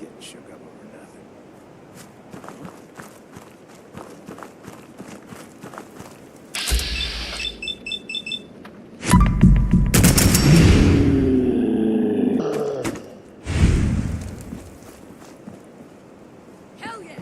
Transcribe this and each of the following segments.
getting shook up over nothing. Hell yeah!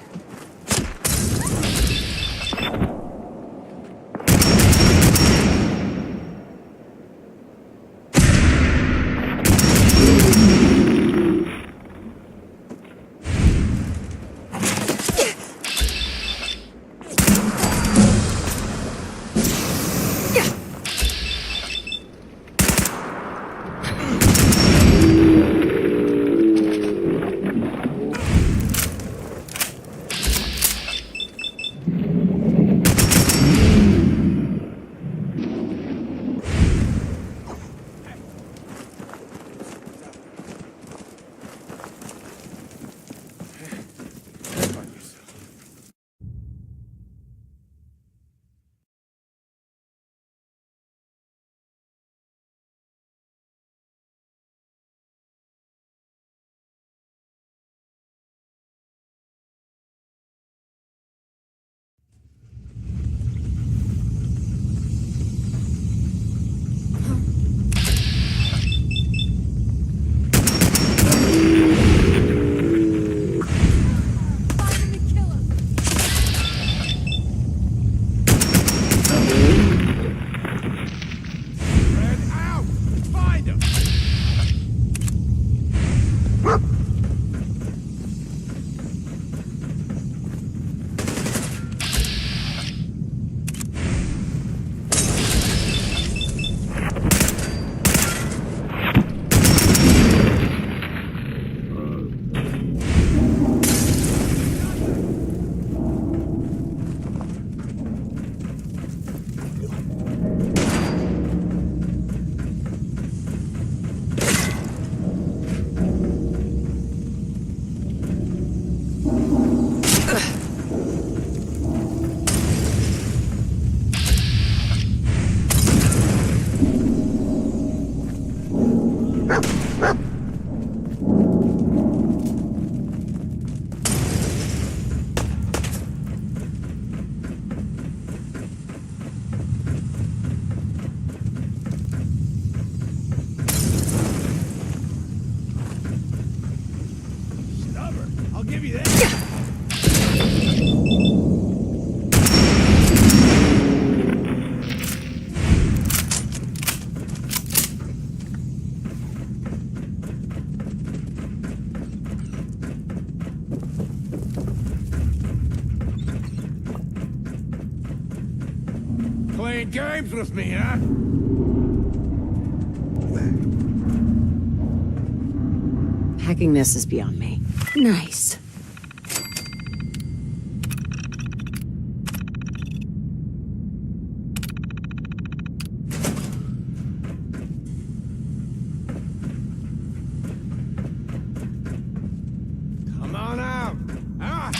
Find the killer! Red out! Find him! Stubborn. I'll give you that. Playing games with me, huh? Hacking this is beyond me. Nice. Come on out. Ah!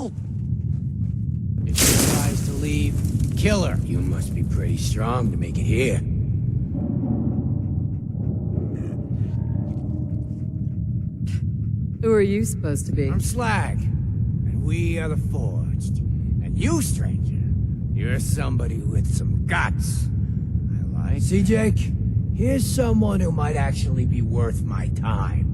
help. If she tries to leave, kill her. You must be pretty strong to make it here. Who are you supposed to be? I'm Slag, and we are the Forged. And you, stranger, you're somebody with some guts. I like. See, Jake? Here's someone who might actually be worth my time.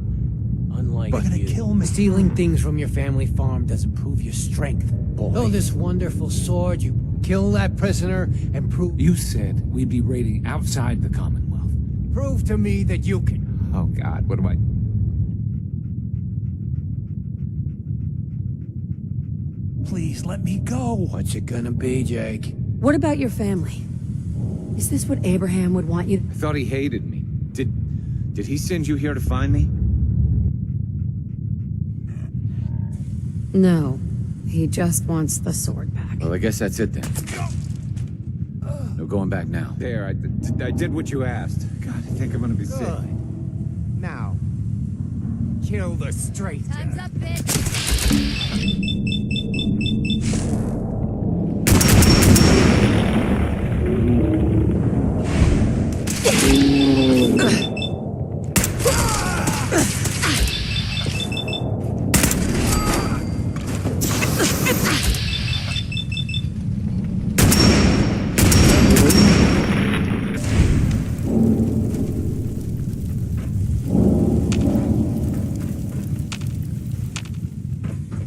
Unlike You're gonna you. kill me. Stealing things from your family farm doesn't prove your strength, boy. Though this wonderful sword, you kill that prisoner and prove... You said we'd be raiding outside the Commonwealth. Prove to me that you can. Oh God, what do I... Please let me go. What's it gonna be, Jake? What about your family? Is this what Abraham would want you to... I thought he hated me. Did he send you here to find me? No. He just wants the sword back. Well, I guess that's it then. No going back now. There, I did what you asked. God, I think I'm gonna be sick. Good. Now, kill the straight. Time's up, bitch.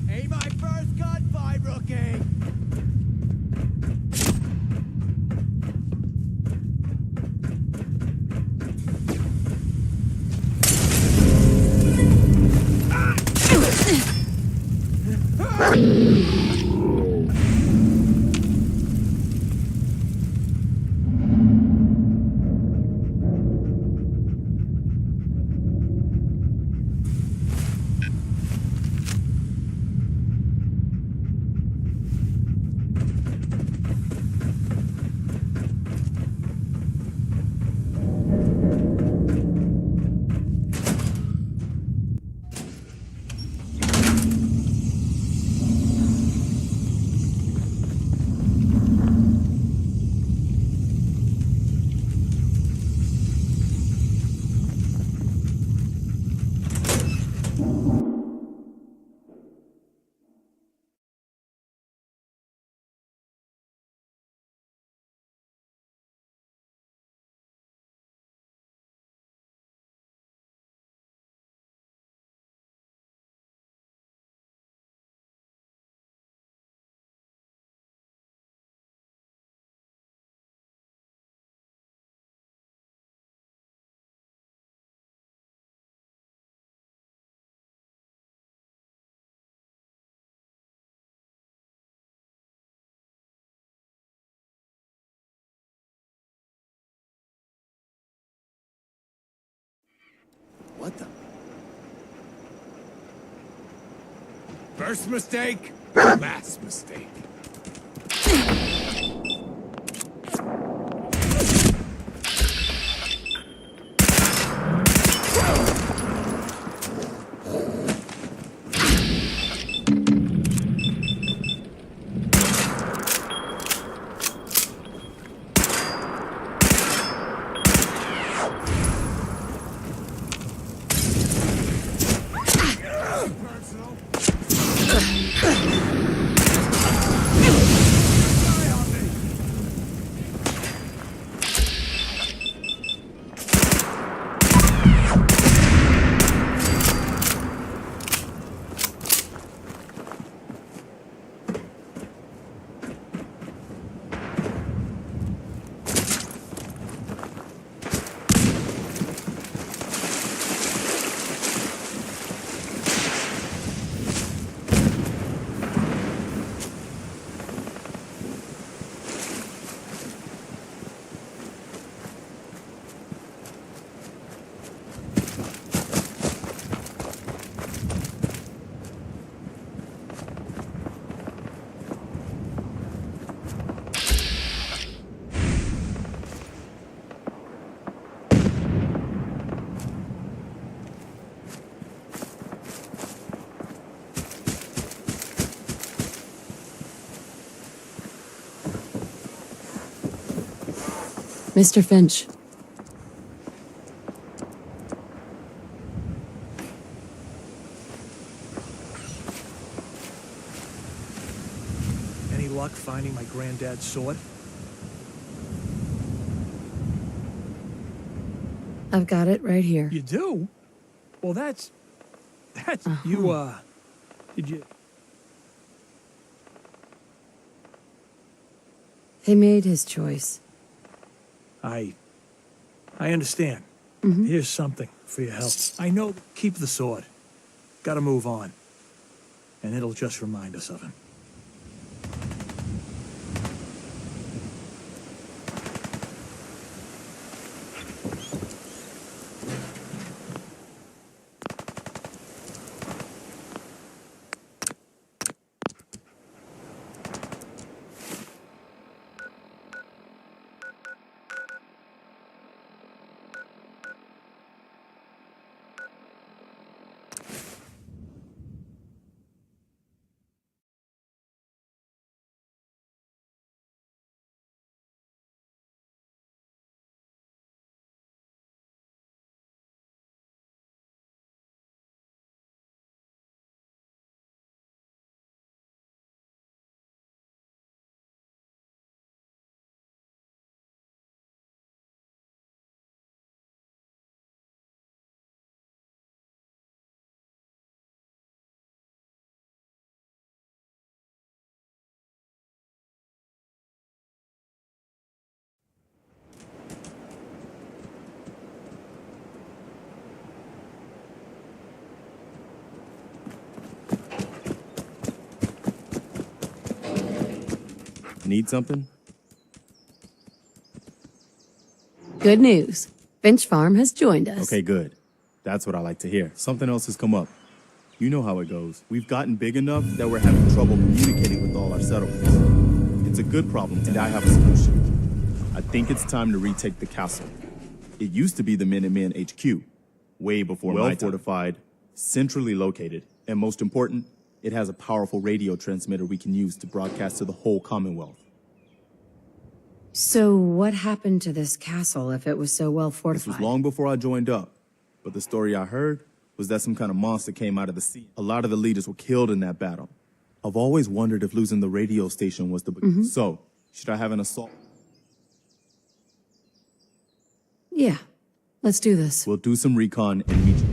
Ain't my first gunfight, rookie! What the? First mistake, last mistake. Personal. Mr. Finch. Any luck finding my granddad's sword? I've got it right here. You do? Well, that's you, did you... He made his choice. I understand. Here's something for your help. I know, keep the sword. Gotta move on. And it'll just remind us of him. Need something? Good news. Finch Farm has joined us. Okay, good. That's what I like to hear. Something else has come up. You know how it goes. We've gotten big enough that we're having trouble communicating with all our settlements. It's a good problem, and I have a solution. I think it's time to retake the castle. It used to be the Minutemen HQ, way before my time. Well fortified, centrally located, and most important, it has a powerful radio transmitter we can use to broadcast to the whole Commonwealth. So what happened to this castle if it was so well This fortified? was long before I joined up, but the story I heard was that some kind of monster came out of the sea. A lot of the leaders were killed in that battle. I've always wondered if losing the radio station was the... So, should I have an assault? Yeah. Let's do this. We'll do some recon and meet you.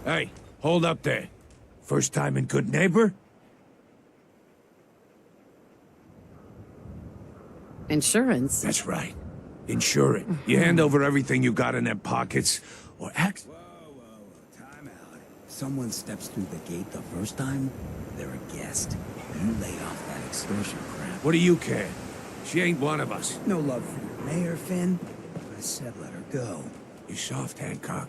Hey, hold up there. First time in Good Neighbor? Insurance? That's right. Insure it. You hand over everything you got in them pockets, or act... Time out. Someone steps through the gate the first time, they're a guest. You lay off that extortion crap. What do you care? She ain't one of us. No love for your mayor, Finn. I said let her go. You soft, Hancock.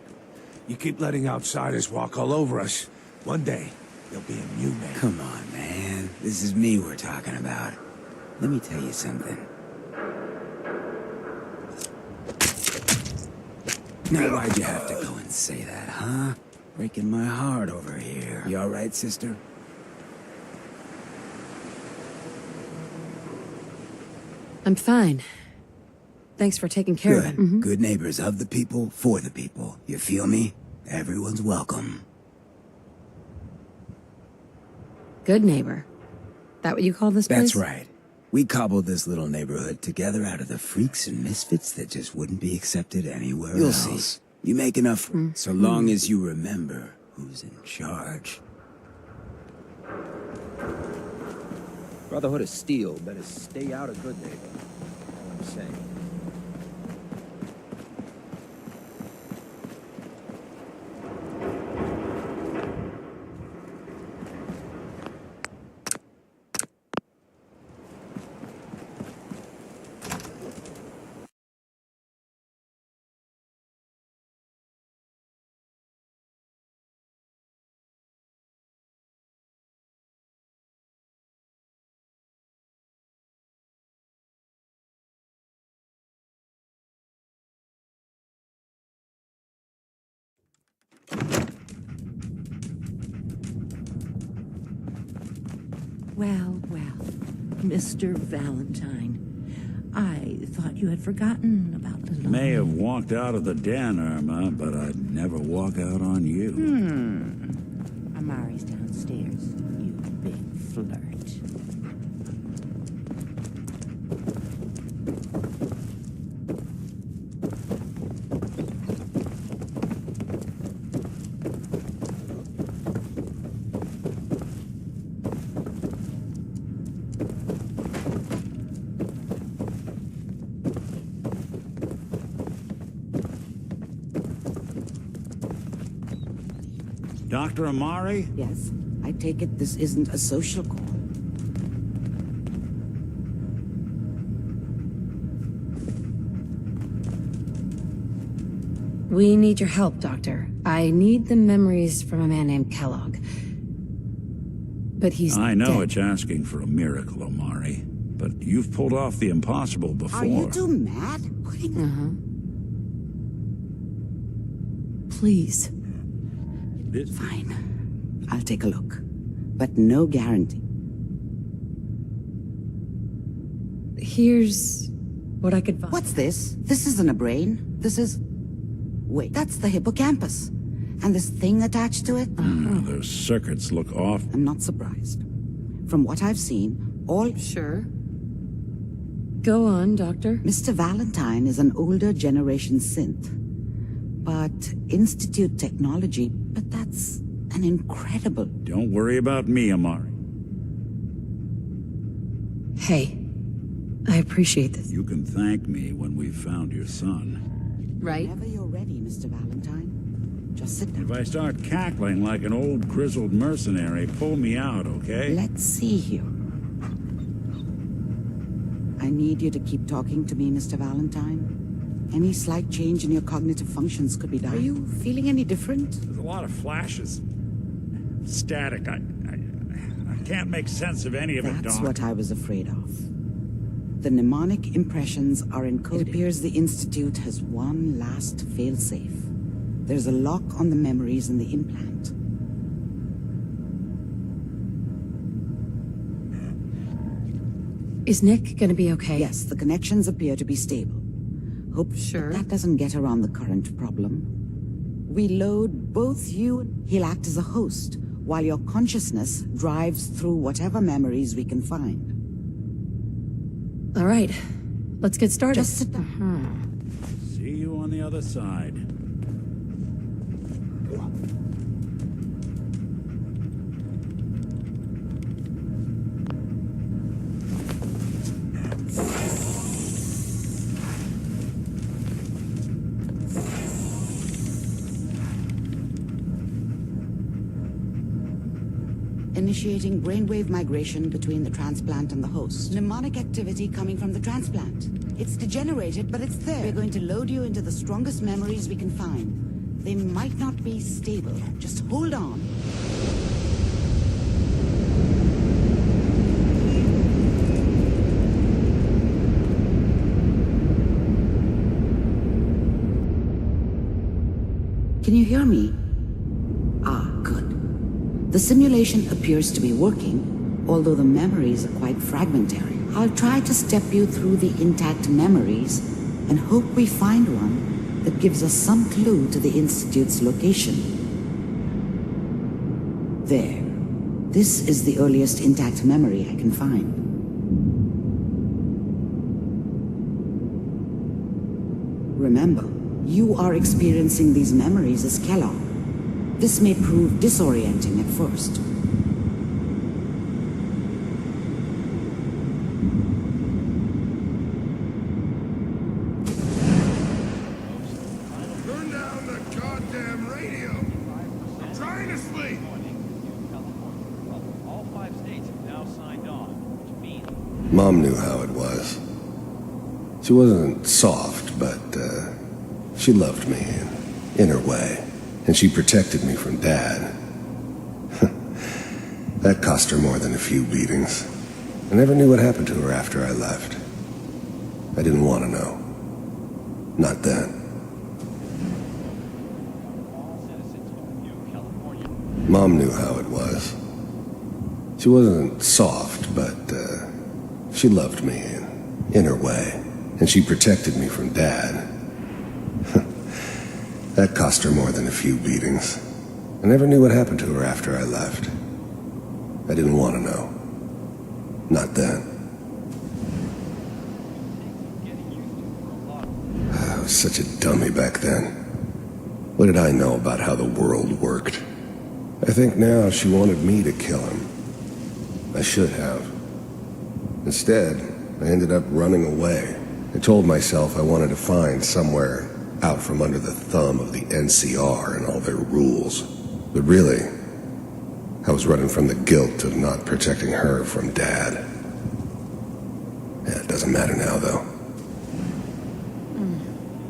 You keep letting outsiders walk all over us. One day, there'll be a new man. Come on, man. This is me we're talking about. Let me tell you something. Now, why'd you have to go and say that, huh? Breaking my heart over here. You all right, sister? I'm fine. Thanks for taking care of Good. it. Good neighbors of the people, for the people. You feel me? Everyone's welcome. Good neighbor. That what you call this place? That's right. We cobbled this little neighborhood together out of the freaks and misfits that just wouldn't be accepted anywhere You'll else. see. You make enough, so long as you remember who's in charge. Brotherhood of Steel better stay out of Good Neighbor. All I'm saying. Well, Mr. Valentine. I thought you had forgotten about little... May have walked out of the den, Irma, but I'd never walk out on you. Amari's downstairs, you big flirt. Dr. Amari? Yes, I take it this isn't a social call. We need your help, Doctor. I need the memories from a man named Kellogg. But he's I know dead. it's asking for a miracle, Amari, but you've pulled off the impossible before. Are you two mad? Please. Fine. I'll take a look. But no guarantee. Here's what I could find. What's this? This isn't a brain. This is... Wait, that's the hippocampus. And this thing attached to it? Those circuits look off. I'm not surprised. From what I've seen, all... Sure. Go on, Doctor. Mr. Valentine is an older generation synth. But Institute technology, but that's an incredible... Don't worry about me, Amari. Hey, I appreciate this. You can thank me when we've found your son. Right? Whenever you're ready, Mr. Valentine. Just sit down. If I start cackling like an old grizzled mercenary, pull me out, okay? Let's see here. I need you to keep talking to me, Mr. Valentine. Any slight change in your cognitive functions could be dire. Are you feeling any different? There's a lot of flashes. Static. I can't make sense of any of it, That's Doc. what I was afraid of. The mnemonic impressions are encoded. It appears the Institute has one last failsafe. There's a lock on the memories in the implant. Is Nick gonna be okay? Yes, the connections appear to be stable. Hope that doesn't get around the current problem. We load both you... He'll act as a host, while your consciousness drives through whatever memories we can find. All right. Let's get started. Just sit down. See you on the other side. initiating brainwave migration between the transplant and the host. Mnemonic activity coming from the transplant. It's degenerated, but it's there. We're going to load you into the strongest memories we can find. They might not be stable. Just hold on. Can you hear me? Ah, good. The simulation appears to be working, although the memories are quite fragmentary. I'll try to step you through the intact memories and hope we find one that gives us some clue to the Institute's location. There. This is the earliest intact memory I can find. Remember, you are experiencing these memories as Kellogg. This may prove disorienting at first. Turn down the goddamn radio. I'm trying to sleep. All 5 states have now signed on, which means Mom knew how it was. She wasn't soft, but she loved me in her way. And she protected me from Dad. That cost her more than a few beatings. I never knew what happened to her after I left. I didn't want to know. Not then. Mom knew how it was. She wasn't soft, but she loved me in her way. And she protected me from Dad. That cost her more than a few beatings. I never knew what happened to her after I left. I didn't want to know. Not then. I was such a dummy back then. What did I know about how the world worked? I think now she wanted me to kill him. I should have. Instead, I ended up running away. I told myself I wanted to find somewhere out from under the thumb of the NCR and all their rules. But really, I was running from the guilt of not protecting her from Dad. Yeah, it doesn't matter now, though.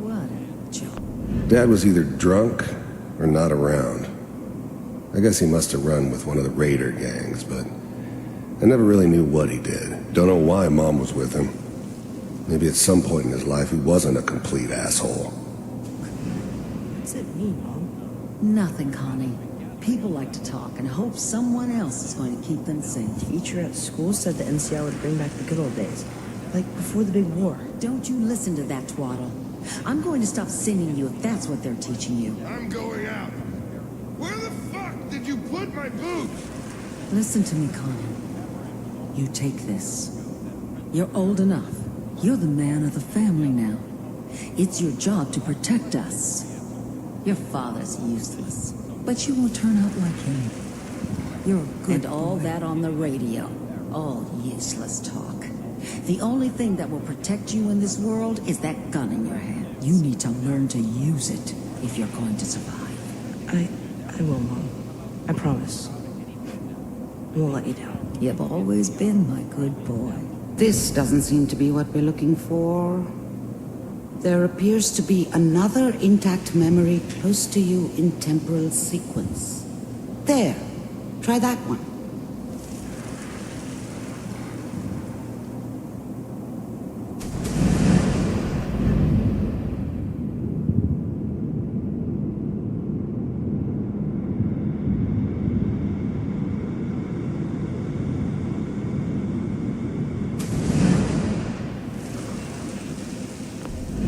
What a joke. Dad was either drunk or not around. I guess he must have run with one of the Raider gangs, but I never really knew what he did. Don't know why Mom was with him. Maybe at some point in his life he wasn't a complete asshole. What's it mean, Mom? Nothing, Connie. People like to talk and hope someone else is going to keep them safe. Teacher at school said the NCR would bring back the good old days. Like before the big war. Don't you listen to that twaddle. I'm going to stop singing you if that's what they're teaching you. I'm going out. Where the fuck did you put my boots? Listen to me, Connie. You take this. You're old enough. You're the man of the family now. It's your job to protect us. Your father's useless, but you won't turn out like him. You're a good And all that on the radio. All useless talk. The only thing that will protect you in this world is that gun in your hand. You need to learn to use it if you're going to survive. I will, Mom. I promise. I won't let you down. You've always been my good boy. This doesn't seem to be what we're looking for. There appears to be another intact memory close to you in temporal sequence. There. Try that one.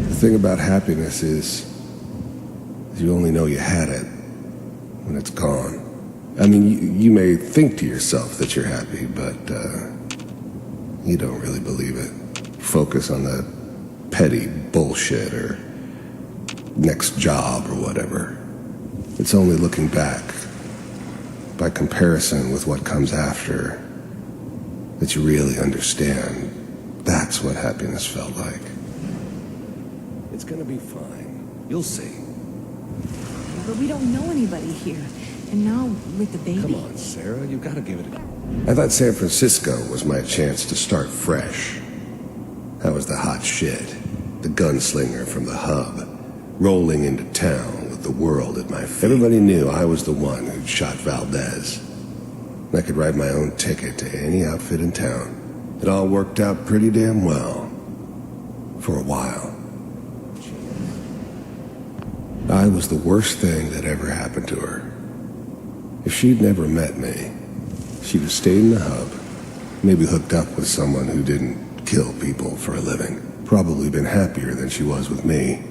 The thing about happiness is you only know you had it when it's gone. I mean, you may think to yourself that you're happy, but you don't really believe it. Focus on the petty bullshit or next job or whatever. It's only looking back, by comparison with what comes after, that you really understand. That's what happiness felt like. It's gonna be fine. You'll see. But we don't know anybody here. And now with the baby. Come on, Sarah, you gotta give it a... I thought San Francisco was my chance to start fresh. I was the hot shit, the gunslinger from the hub, rolling into town with the world at my feet. Everybody knew I was the one who'd shot Valdez. I could write my own ticket to any outfit in town. It all worked out pretty damn well. For a while. I was the worst thing that ever happened to her. If she'd never met me, she'd have stayed in the hub, maybe hooked up with someone who didn't kill people for a living. Probably been happier than she was with me.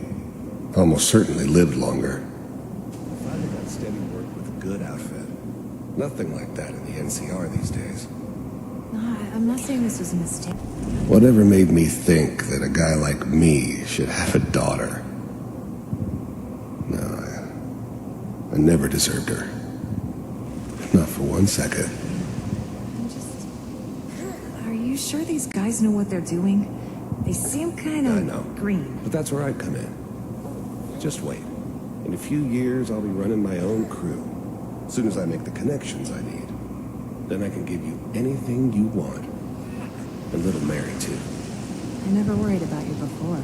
Almost certainly lived longer. Finally got steady work with a good outfit. Nothing like that in the NCR these days. No, I'm not saying this was a mistake. Whatever made me think that a guy like me should have a daughter? No, I never deserved her. Not for 1 second. Are you sure these guys know what they're doing? They seem kind I know. of green. But that's where I come in. Just wait. In a few years, I'll be running my own crew. As soon as I make the connections I need. Then I can give you anything you want. And little Mary, too. I never worried about you before.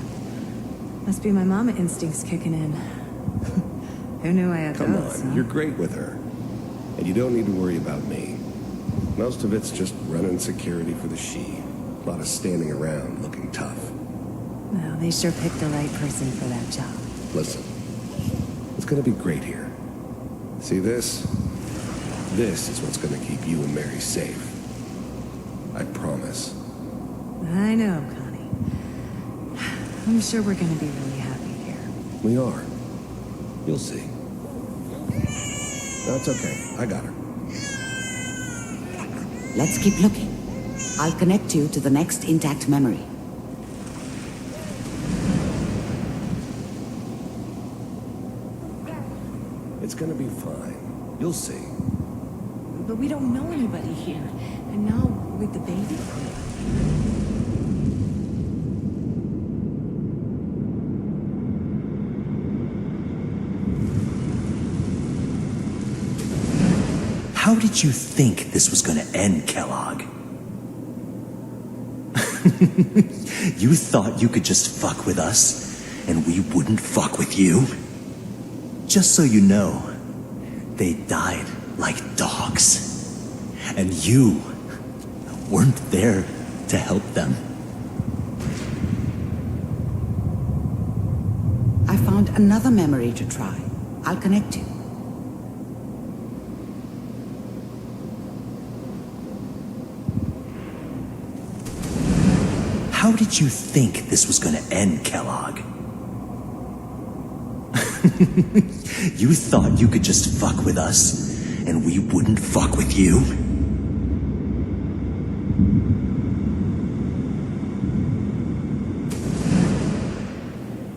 Must be my mama instincts kicking in. Who knew I had Come those, on, huh? you're great with her. And you don't need to worry about me. Most of it's just running security for the she. A lot of standing around looking tough. Well, they sure picked the right person for that job. Listen, it's gonna be great here. See this? This is what's gonna keep you and Mary safe. I promise. I know, Connie. I'm sure we're gonna be really happy here. We are. You'll see. That's okay. I got her. Let's keep looking. I'll connect you to the next intact memory. It's gonna be fine. You'll see. But we don't know anybody here. And now with the baby. How did you think this was gonna end, Kellogg? You thought you could just fuck with us, and we wouldn't fuck with you? Just so you know, they died like dogs. And you weren't there to help them. I found another memory to try. I'll connect you. How did you think this was gonna end, Kellogg? You thought you could just fuck with us, and we wouldn't fuck with you?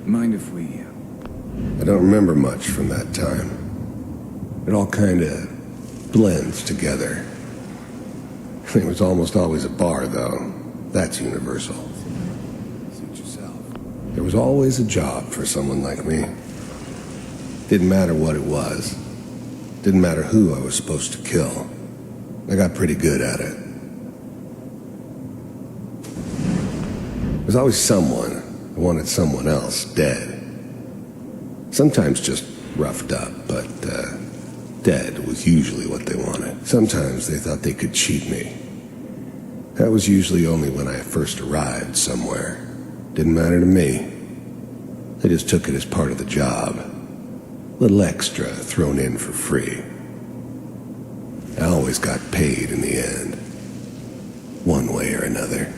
Mind if we... I don't remember much from that time. It all kinda blends together. It was almost always a bar, though. That's universal. Suit yourself. There was always a job for someone like me. Didn't matter what it was. Didn't matter who I was supposed to kill. I got pretty good at it. There was always someone who wanted someone else dead. Sometimes just roughed up, but dead was usually what they wanted. Sometimes they thought they could cheat me. That was usually only when I first arrived somewhere. Didn't matter to me. I just took it as part of the job. A little extra thrown in for free. I always got paid in the end. One way or another.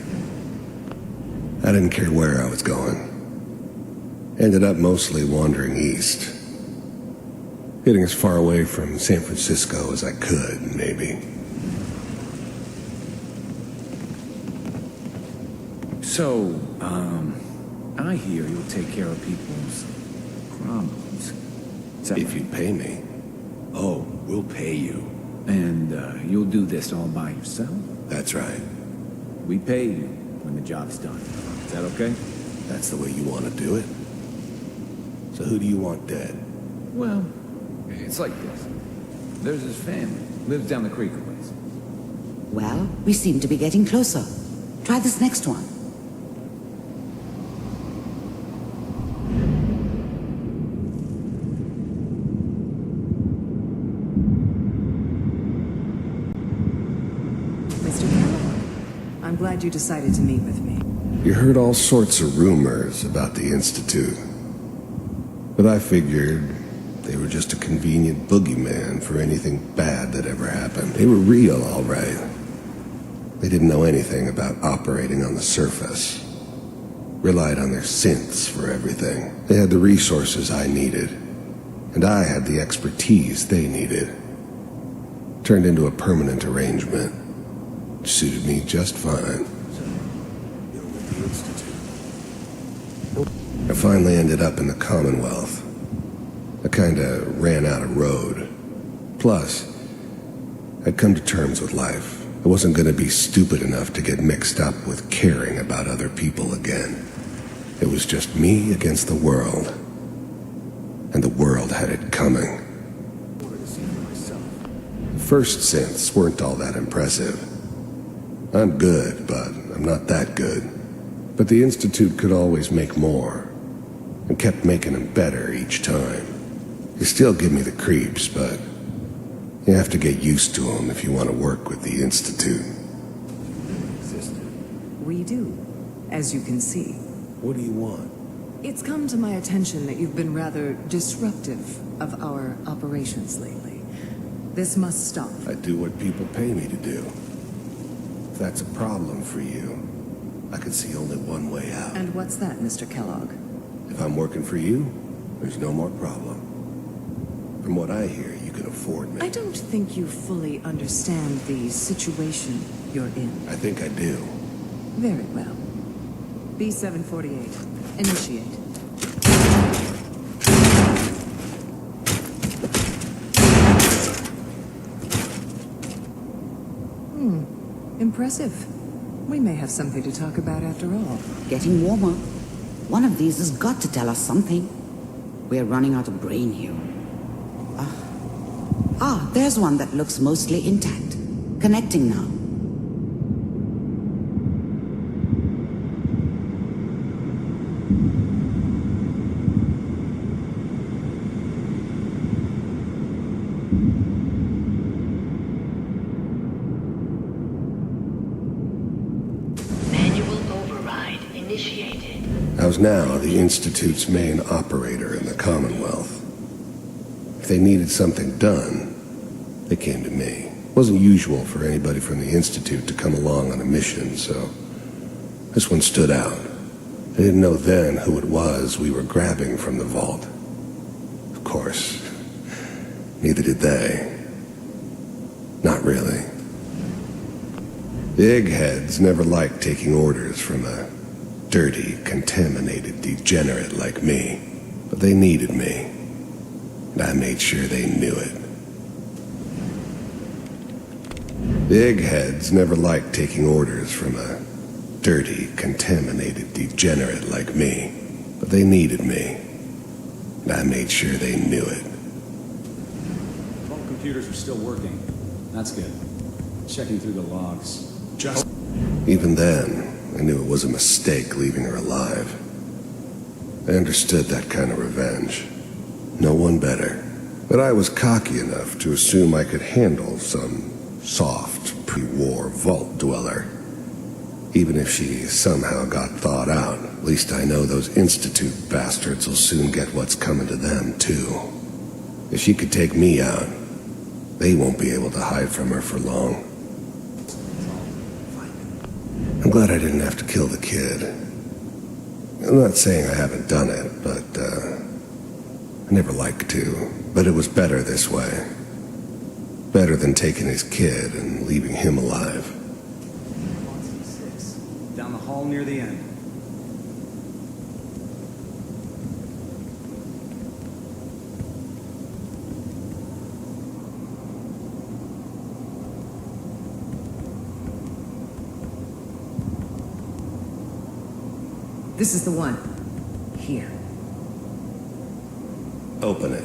I didn't care where I was going. Ended up mostly wandering east. Getting as far away from San Francisco as I could, maybe. So, I hear you'll take care of people's problems. If you'd pay me. Oh, we'll pay you. And you'll do this all by yourself? That's right. We pay you when the job's done. Is that okay? That's the way you want to do it? So who do you want dead? Well, it's like this. There's his family. Lives down the creek a ways. Well, we seem to be getting closer. Try this next one. Mr. Kellogg, I'm glad you decided to meet with me. You heard all sorts of rumors about the Institute. But I figured they were just a convenient boogeyman for anything bad that ever happened. They were real, all right. They didn't know anything about operating on the surface. Relied on their synths for everything. They had the resources I needed. And I had the expertise they needed. Turned into a permanent arrangement. Which suited me just fine. I finally ended up in the Commonwealth. I kinda ran out of road. Plus, I'd come to terms with life. I wasn't gonna be stupid enough to get mixed up with caring about other people again. It was just me against the world. And the world had it coming. The first synths weren't all that impressive. I'm good, but I'm not that good. But the Institute could always make more. And kept making them better each time. They still give me the creeps, but you have to get used to them if you want to work with the Institute. We do, as you can see. What do you want? It's come to my attention that you've been rather disruptive of our operations lately. This must stop. I do what people pay me to do. If that's a problem for you, I can see only one way out. And what's that, Mr. Kellogg? If I'm working for you, there's no more problem. From what I hear, you can afford me. I don't think you fully understand the situation you're in. I think I do. Very well. B-748, initiate. Impressive. We may have something to talk about after all. Getting warmer. One of these has got to tell us something. We're running out of brain here. There's one that looks mostly intact. Connecting now. Manual override initiated. I was now the Institute's main operator in the Commonwealth. If they needed something done, they came to me. It wasn't usual for anybody from the Institute to come along on a mission, so this one stood out. I didn't know then who it was we were grabbing from the vault. Of course, neither did they. Not really. The eggheads never liked taking orders from a dirty, contaminated degenerate like me. But they needed me. And I made sure they knew it. The eggheads never liked taking orders from a dirty, contaminated degenerate like me. But they needed me. And I made sure they knew it. All computers are still working. That's good. Checking through the logs. Even then, I knew it was a mistake leaving her alive. I understood that kind of revenge. No one better. But I was cocky enough to assume I could handle some soft, pre-war vault dweller. Even if she somehow got thawed out, at least I know those Institute bastards will soon get what's coming to them, too. If she could take me out, they won't be able to hide from her for long. I'm glad I didn't have to kill the kid. I'm not saying I haven't done it, but, I never liked to. But it was better this way. Better than taking his kid and leaving him alive. Down the hall near the end. This is the one. Here. Open it.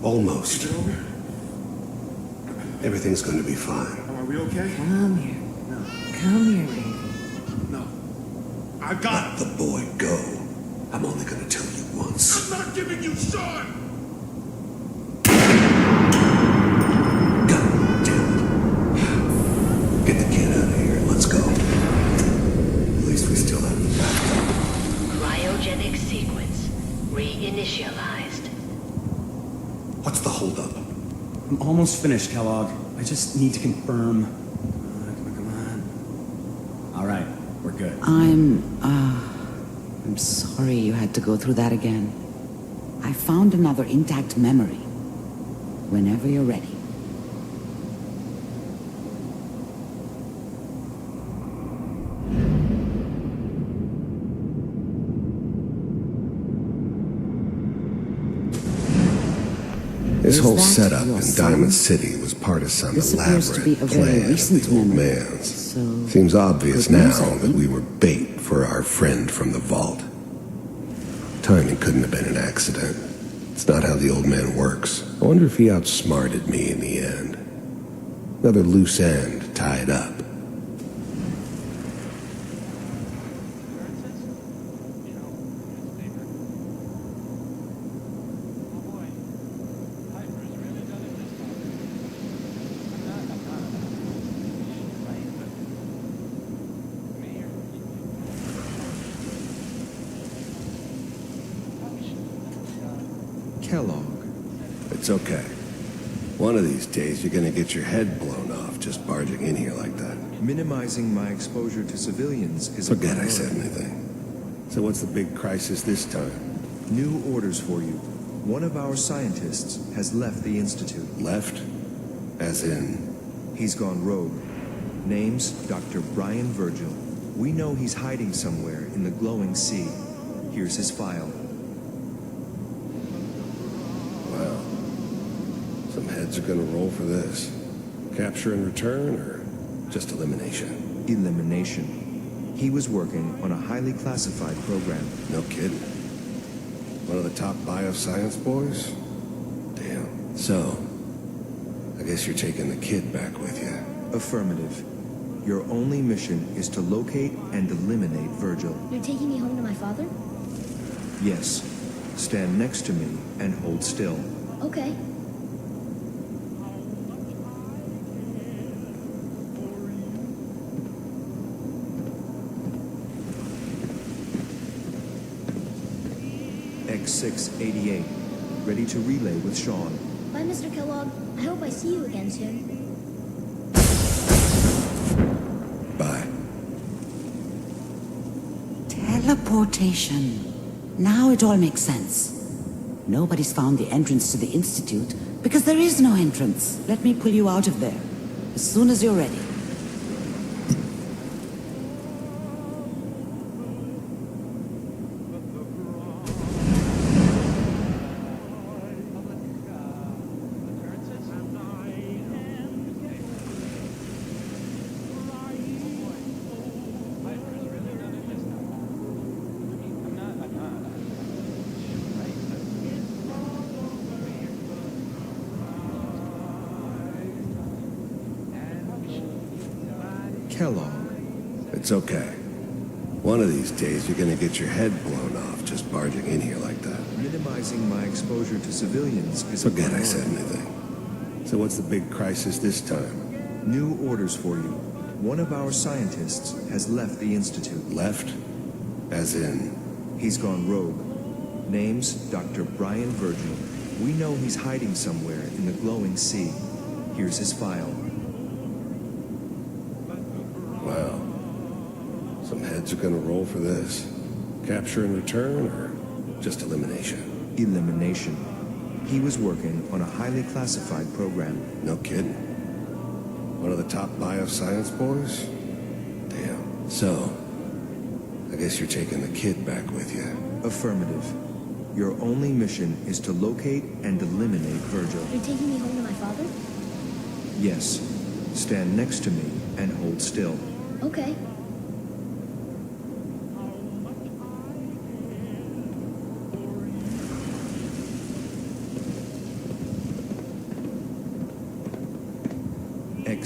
Almost. Everything's going to be fine. Are we okay? Come here. Come here, baby. No. I got Let the boy go. I'm only going to tell you once. I'm not giving you Sean! God damn it. Get the kid out of here and let's go. At least we still have him back. Cryogenic sequence reinitialized. What's the holdup? I'm almost finished, Kellogg. I just need to confirm. Come on. All right, we're good. I'm sorry you had to go through that again. I found another intact memory. Whenever you're ready. This Is whole that setup your in son? Diamond City was part of some This appears to be elaborate a very plan of recent the old memory. man's. So, Seems obvious good news, now I that think. we were bait for our friend from the vault. Timing couldn't have been an accident. It's not how the old man works. I wonder if he outsmarted me in the end. Another loose end tied up. Kellogg. It's okay. One of these days, you're gonna get your head blown off just barging in here like that. Minimizing my exposure to civilians is a Forget I priority. said anything. So what's the big crisis this time? New orders for you. One of our scientists has left the Institute. Left? As in? He's gone rogue. Name's Dr. Brian Virgil. We know he's hiding somewhere in the glowing sea. Here's his file. Wow. Some heads are gonna roll for this. Capture and return, or just elimination? Elimination. He was working on a highly classified program. No kidding. One of the top bioscience boys? Damn. So, I guess you're taking the kid back with you. Affirmative. Your only mission is to locate and eliminate Virgil. You're taking me home to my father? Yes. Stand next to me and hold still. Okay. X688. Ready to relay with Sean. Bye, Mr. Kellogg. I hope I see you again soon. Bye. Teleportation. Now it all makes sense. Nobody's found the entrance to the Institute because there is no entrance. Let me pull you out of there as soon as you're ready. Kellogg. It's okay. One of these days, you're gonna get your head blown off just barging in here like that. Minimizing my exposure to civilians is a Forget I priority. said anything. So what's the big crisis this time? New orders for you. One of our scientists has left the Institute. Left? As in? He's gone rogue. Name's Dr. Brian Virgil. We know he's hiding somewhere in the glowing sea. Here's his file. Wow. Some heads are gonna roll for this. Capture and return, or just elimination? Elimination. He was working on a highly classified program. No kidding. One of the top bioscience boys? Damn. So, I guess you're taking the kid back with you. Affirmative. Your only mission is to locate and eliminate Virgil. You're taking me home to my father? Yes. Stand next to me and hold still. Okay.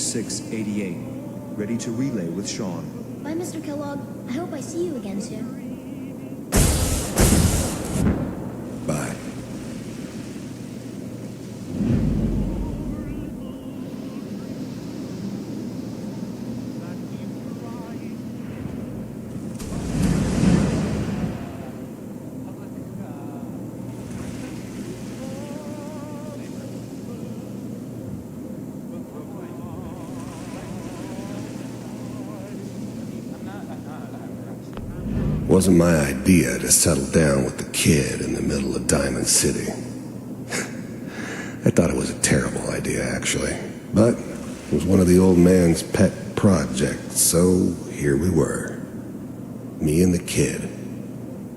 0688. Ready to relay with Sean. Bye, Mr. Kellogg. I hope I see you again soon. Bye. Wasn't my idea to settle down with the kid in the middle of Diamond City. I thought it was a terrible idea, actually. But it was one of the old man's pet projects, so here we were. Me and the kid.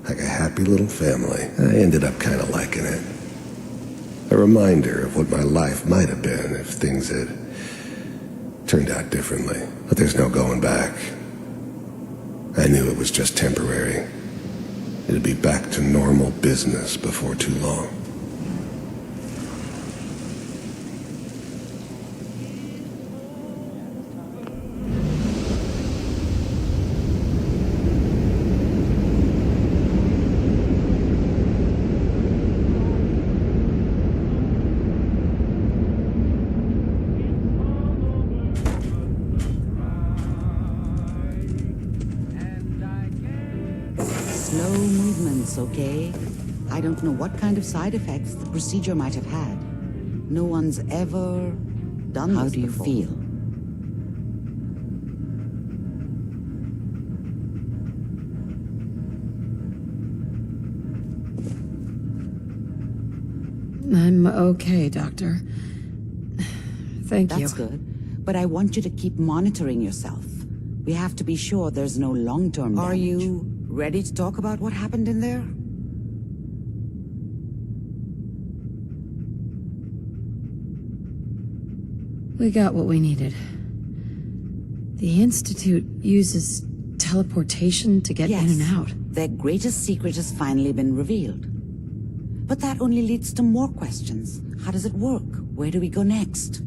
Like a happy little family. I ended up kind of liking it. A reminder of what my life might have been if things had turned out differently. But there's no going back. I knew it was just temporary. It'd be back to normal business before too long. Slow movements, okay? I don't know what kind of side effects the procedure might have had. No one's ever done this before. How do you feel? I'm okay, Doctor. Thank you. That's good. But I want you to keep monitoring yourself. We have to be sure there's no long-term damage. Are you ready to talk about what happened in there? We got what we needed. The Institute uses teleportation to get in and out. Their greatest secret has finally been revealed. But that only leads to more questions. How does it work? Where do we go next?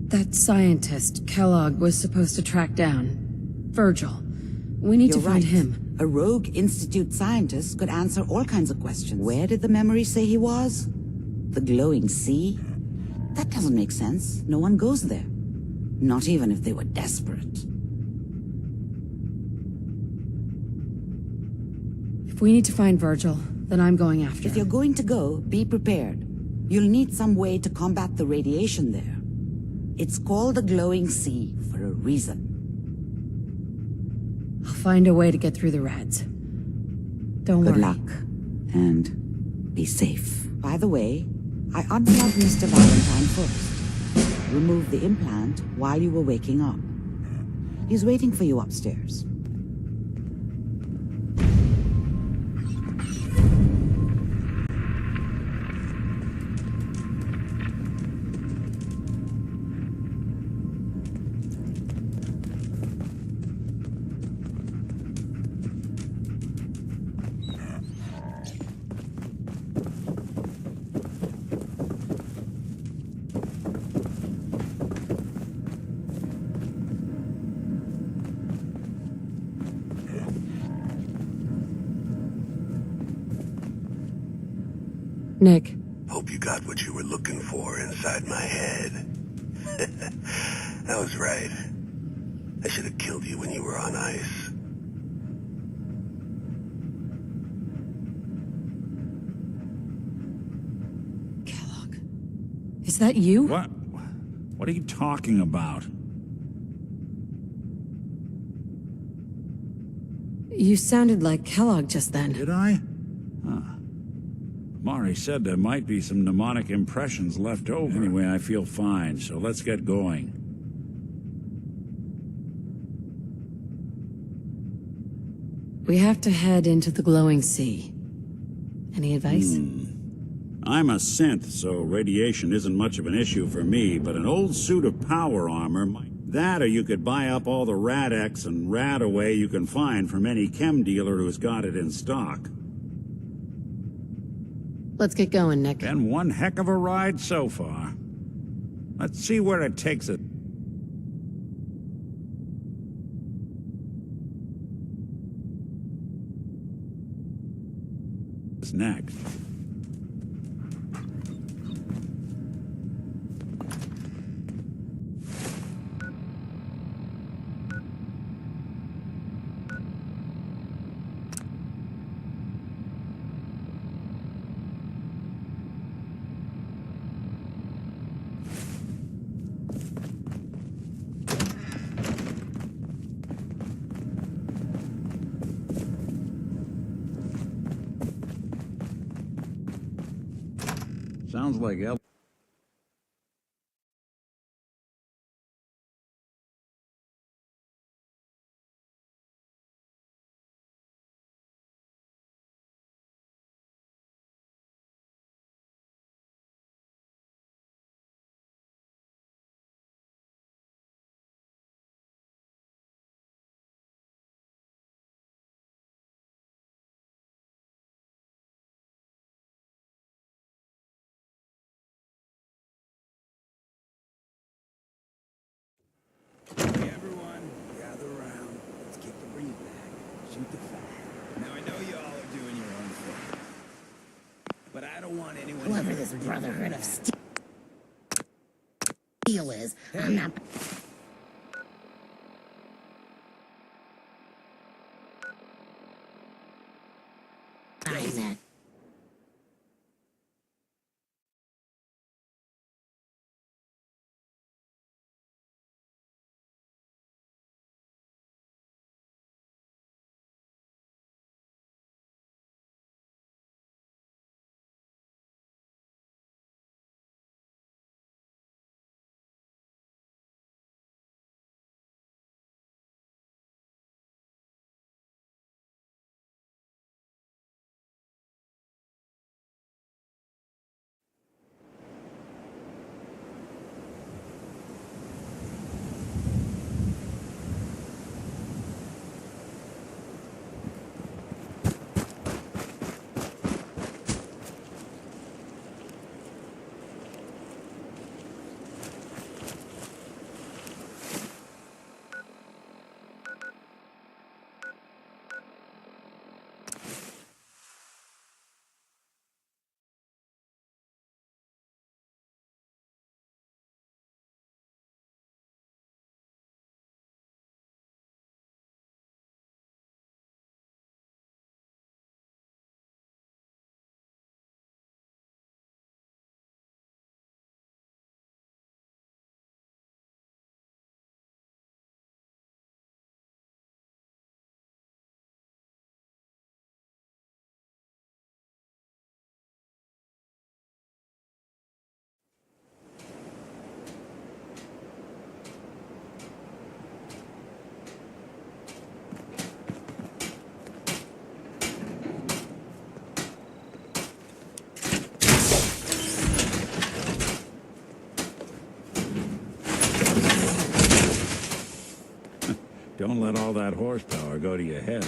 That scientist Kellogg was supposed to track down. Virgil. We need to find him. A rogue Institute scientist could answer all kinds of questions. Where did the memory say he was? The glowing sea? That doesn't make sense. No one goes there. Not even if they were desperate. If we need to find Virgil, then I'm going after If you're going to go, be prepared. You'll need some way to combat the radiation there. It's called the glowing sea for a reason. I'll find a way to get through the rats. Don't worry. Good luck. And be safe. By the way, I unplugged Mr. Valentine first. Removed the implant while you were waking up. He's waiting for you upstairs. Nick. Hope you got what you were looking for inside my head. I was right. I should have killed you when you were on ice. Kellogg. Is that you? What? What are you talking about? You sounded like Kellogg just then. Did I? Huh. Mari said there might be some mnemonic impressions left over. Anyway, I feel fine, so let's get going. We have to head into the glowing sea. Any advice? I'm a synth, so radiation isn't much of an issue for me, but an old suit of power armor might... That, or you could buy up all the Rad-X and Rad-Away you can find from any chem dealer who's got it in stock. Let's get going, Nick. Been one heck of a ride so far. Let's see where it takes us. Next. Sounds like El. Hey everyone, gather around. Let's kick the breathe back. Shoot the fire. Now I know you all are doing your own thing, but I don't want anyone. Whoever this Brotherhood of Steel is, I'm not. buying that. Don't let all that horsepower go to your head.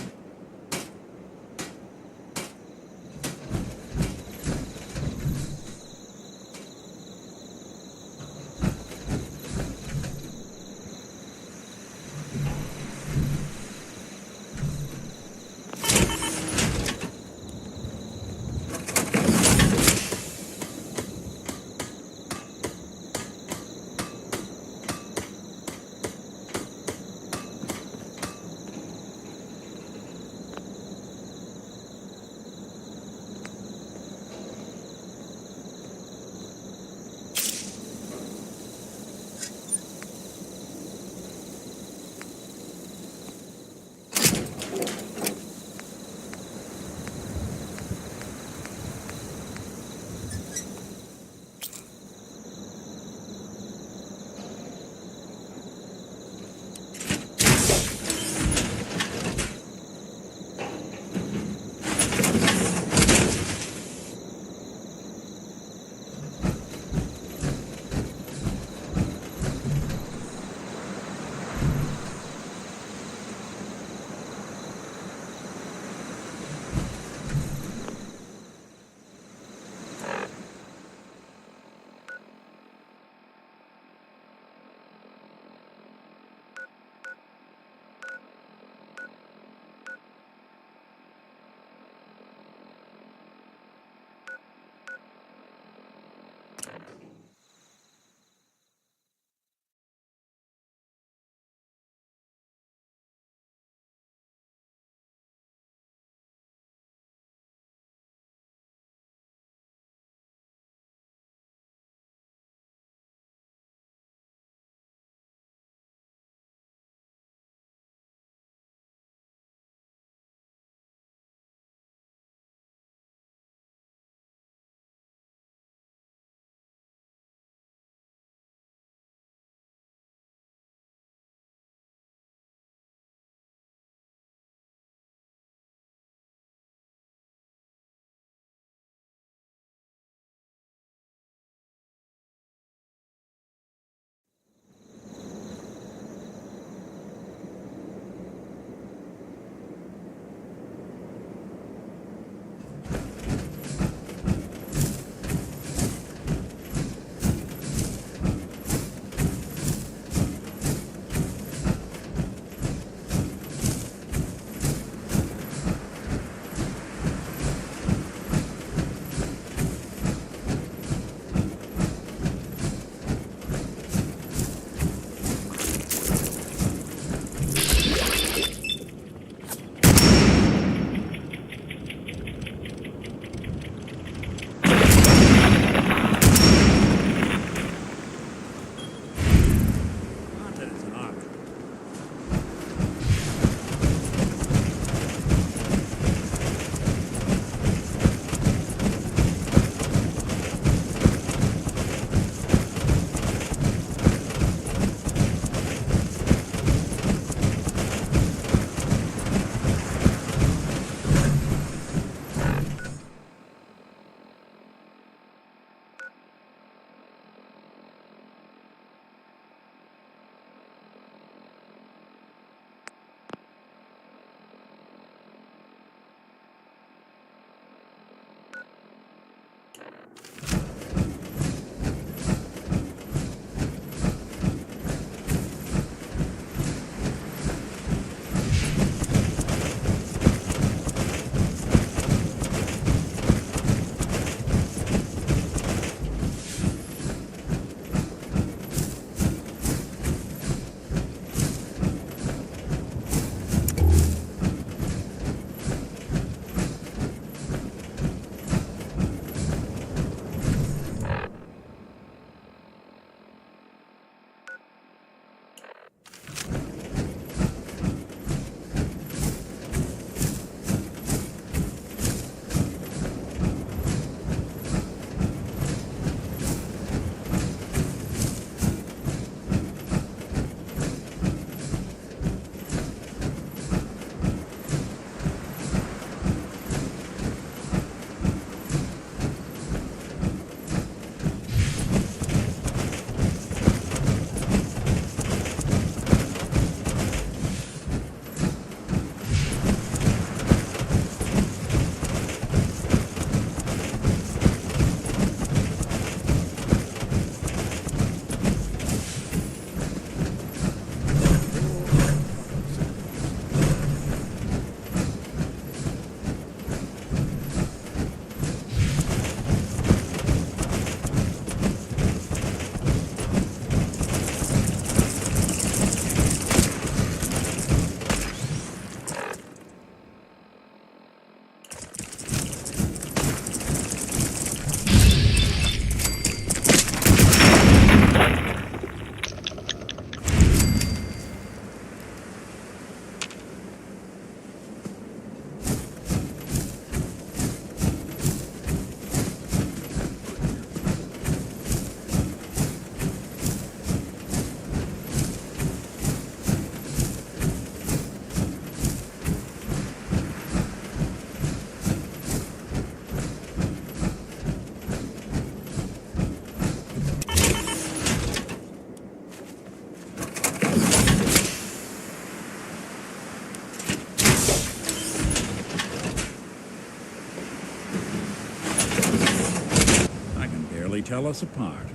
tell us apart.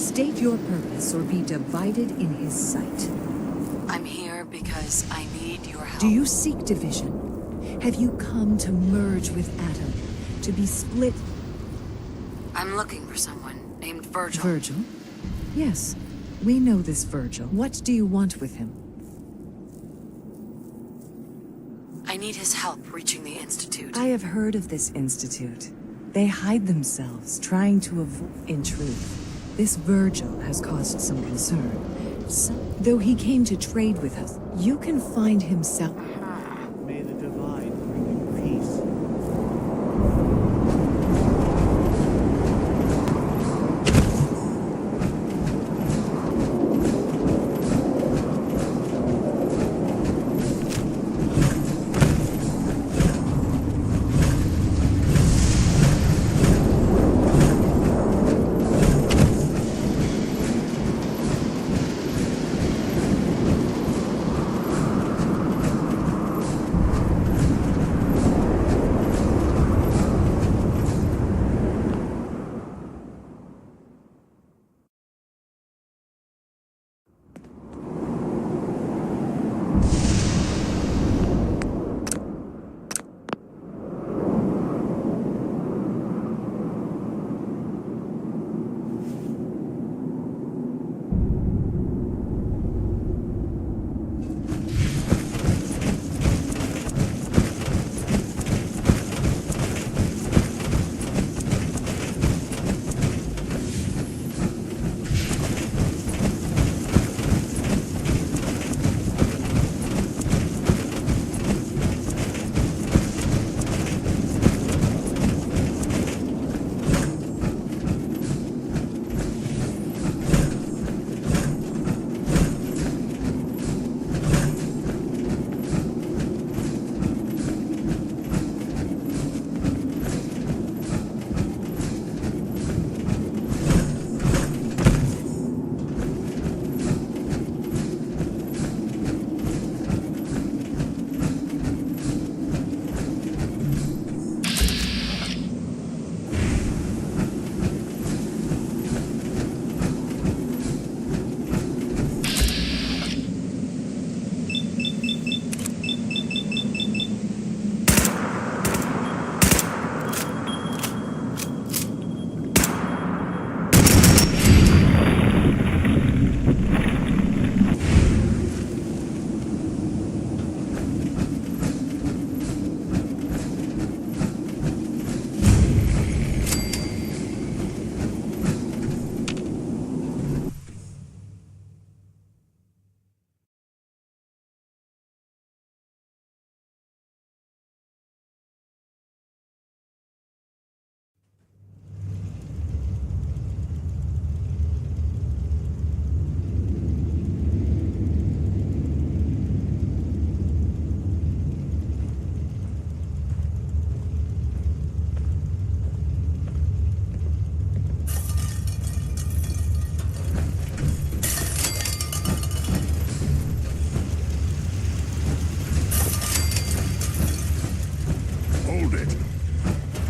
State your purpose or be divided in his sight. I'm here because I need your help. Do you seek division? Have you come to merge with Adam? To be split? I'm looking for someone named Virgil. Virgil? Yes, we know this Virgil. What do you want with him? I need his help reaching the Institute. I have heard of this institute. They hide themselves, trying to avoid. In truth, this Virgil has caused some concern. Though he came to trade with us, you can find himself. May the divine bring you peace.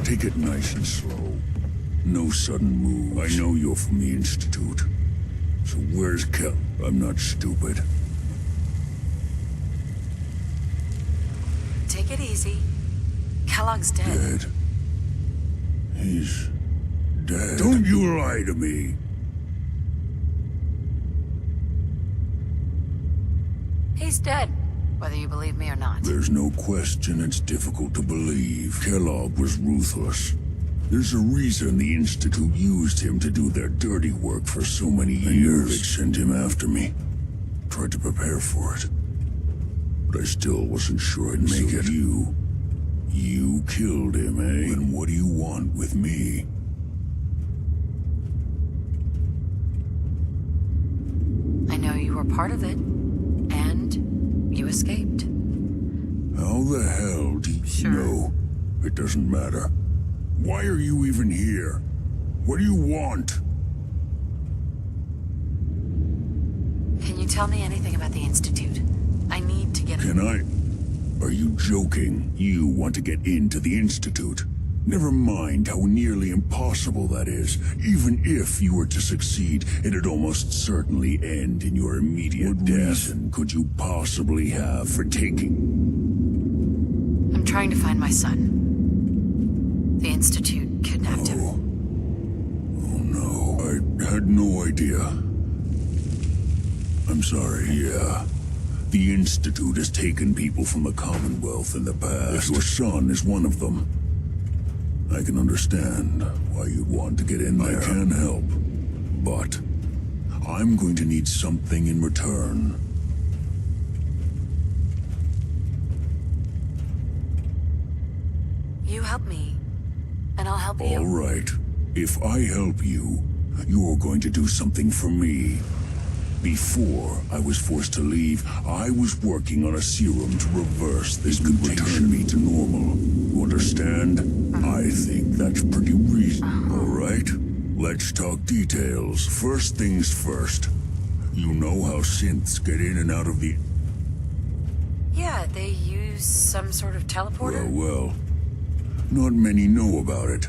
Take it nice and slow. No sudden moves. I know you're from the Institute. So where's Kel? I'm not stupid. Take it easy. Kellogg's dead. Dead? He's dead. Don't you lie to me. He's dead, whether you believe me or not. There's no question it's difficult to believe. Kellogg was ruthless. There's a reason the Institute used him to do their dirty work for so many years. I knew they'd send him after me. Tried to prepare for it. But I still wasn't sure I'd make it. You killed him, eh? And what do you want with me? I know you were part of it, and you escaped. How the hell do you know? It doesn't matter. Why are you even here? What do you want? Can you tell me anything about the Institute? I need to get... Can I? Are you joking? You want to get into the Institute? Never mind how nearly impossible that is. Even if you were to succeed, it'd almost certainly end in your immediate death. What reason could you possibly have for taking... I'm trying to find my son. The Institute kidnapped him. Oh no, I had no idea. I'm sorry, yeah. The Institute has taken people from the Commonwealth in the past. Your son is one of them. I can understand why you'd want to get in there. I can help, but I'm going to need something in return. You help me, and I'll help you. All right. If I help you, you're going to do something for me. Before I was forced to leave, I was working on a serum to reverse this mutation. Return me to normal. You understand? I think that's pretty reasonable. All right? Let's talk details. First things first. You know how synths get in and out of the... Yeah, they use some sort of teleporter? Well. Not many know about it.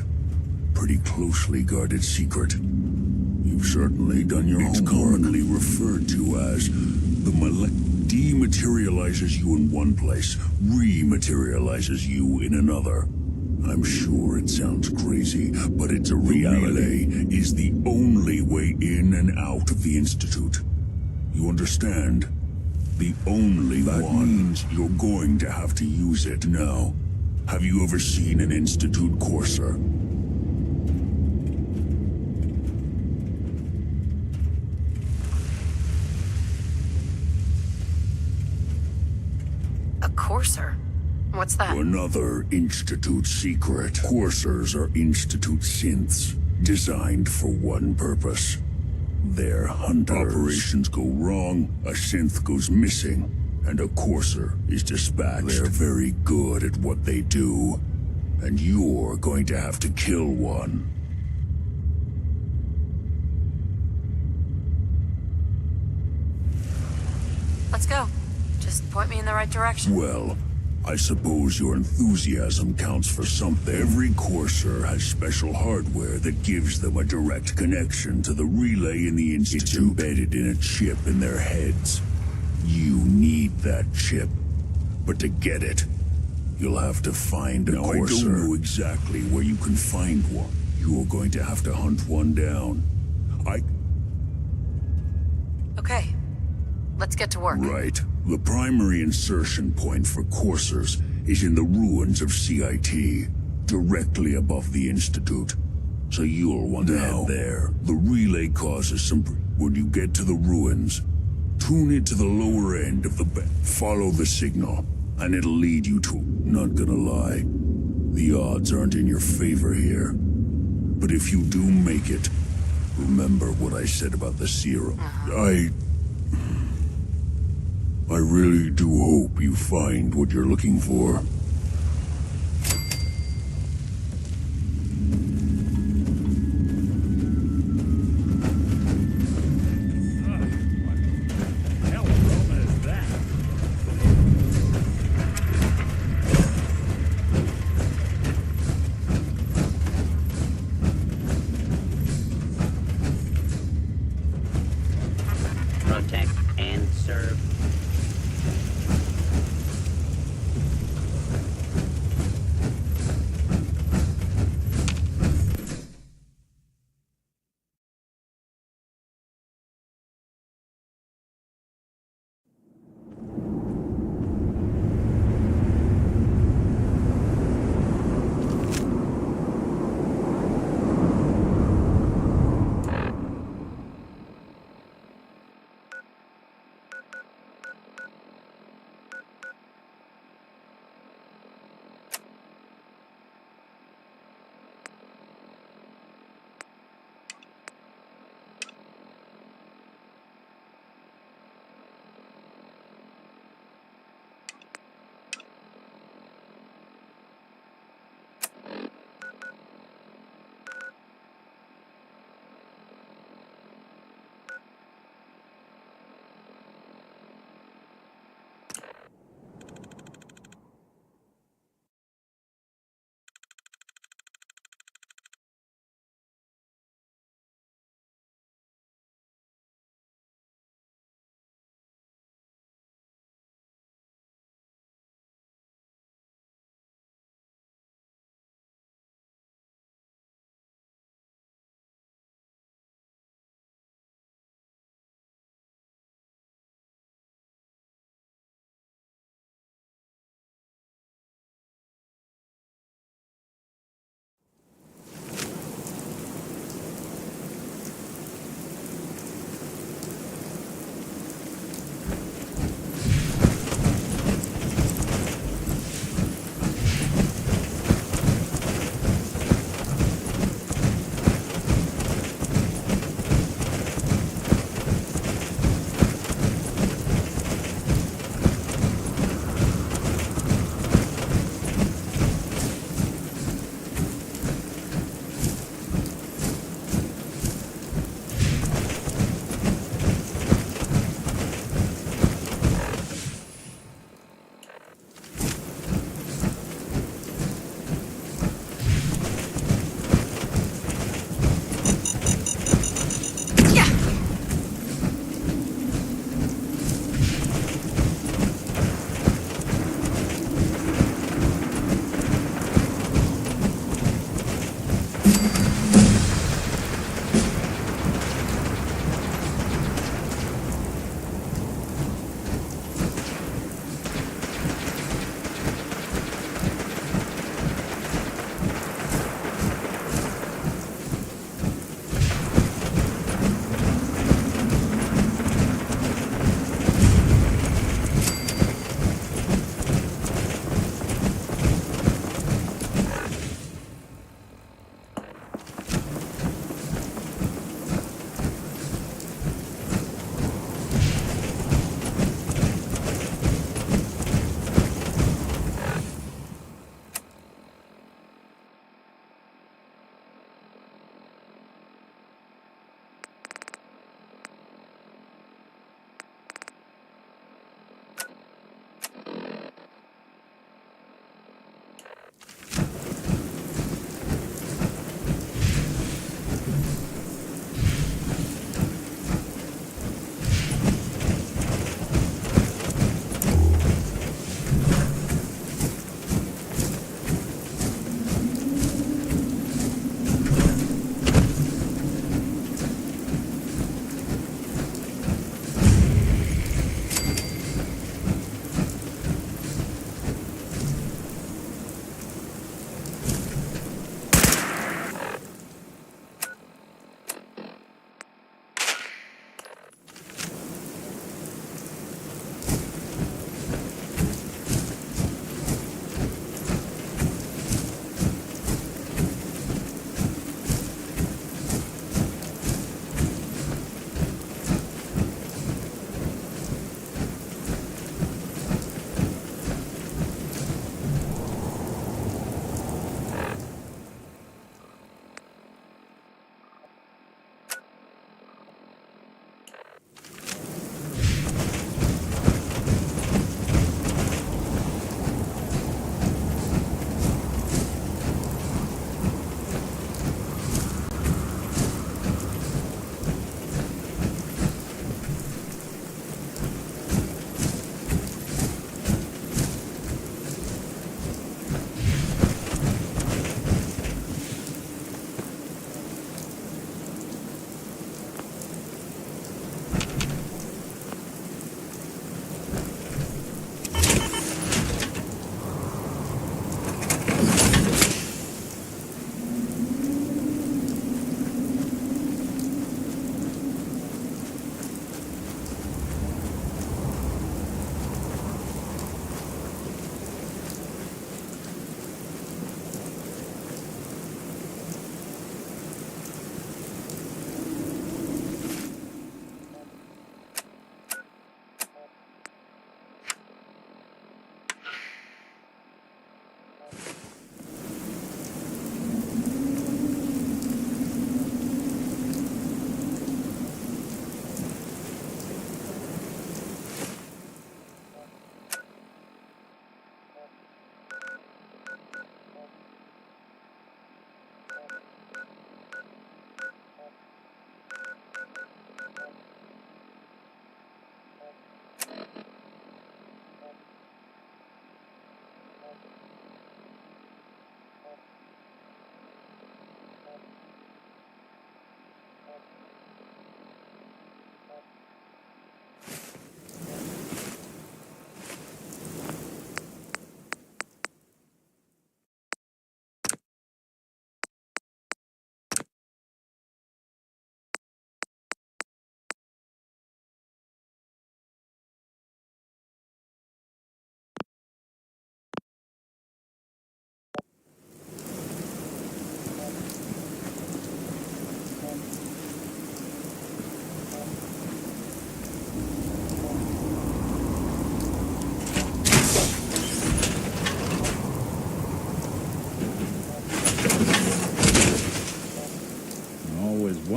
Pretty closely guarded secret. You've certainly done your homework. It's commonly referred to as the dematerializes you in one place, rematerializes you in another. I'm sure it sounds crazy, but it's a reality. The relay is the only way in and out of the Institute. You understand? The only one. That means you're going to have to use it. Now, have you ever seen an Institute courser? Courser? What's that? Another Institute secret. Coursers are Institute synths, designed for one purpose. They're hunters. Operations go wrong, a synth goes missing, and a courser is dispatched. They're very good at what they do, and you're going to have to kill one. Let's go. Just point me in the right direction. Well, I suppose your enthusiasm counts for something. Every courser has special hardware that gives them a direct connection to the relay in the Institute. It's embedded in a chip in their heads. You need that chip. But to get it, you'll have to find a courser. I don't know exactly where you can find one. You're going to have to hunt one down. Okay. Let's get to work. Right. The primary insertion point for coursers is in the ruins of CIT, directly above the Institute. So you'll want to head there. The relay causes some... When you get to the ruins, tune it to the lower end of the follow the signal, and it'll lead you to... Not gonna lie, the odds aren't in your favor here. But if you do make it, remember what I said about the serum. I really do hope you find what you're looking for. Protect and serve.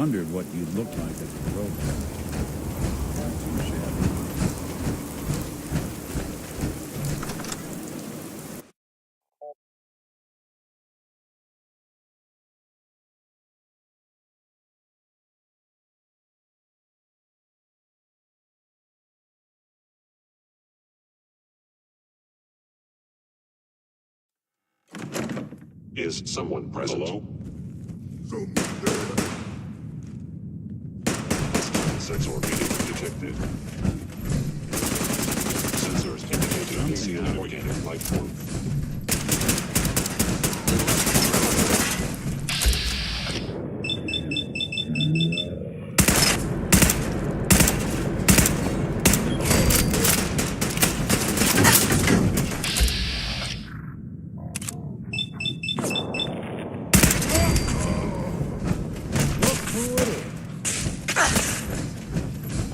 wondered what you'd look like as a robot. Is someone present? Hello? Sensor reading detected. Sensors indicating an inorganic life form.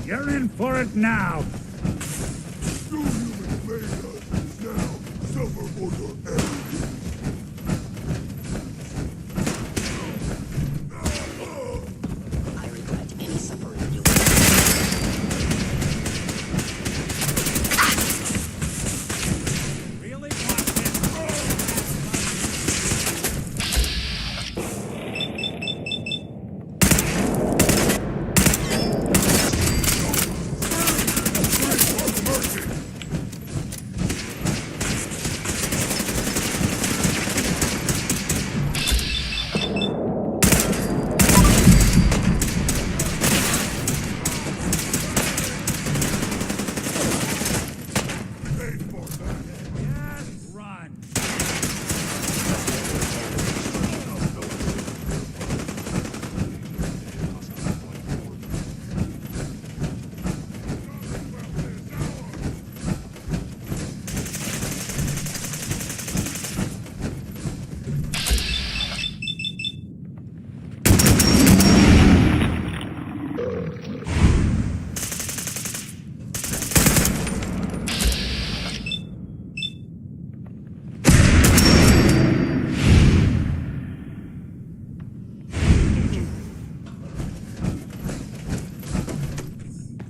You're in for it now. I regret any suffering you Really?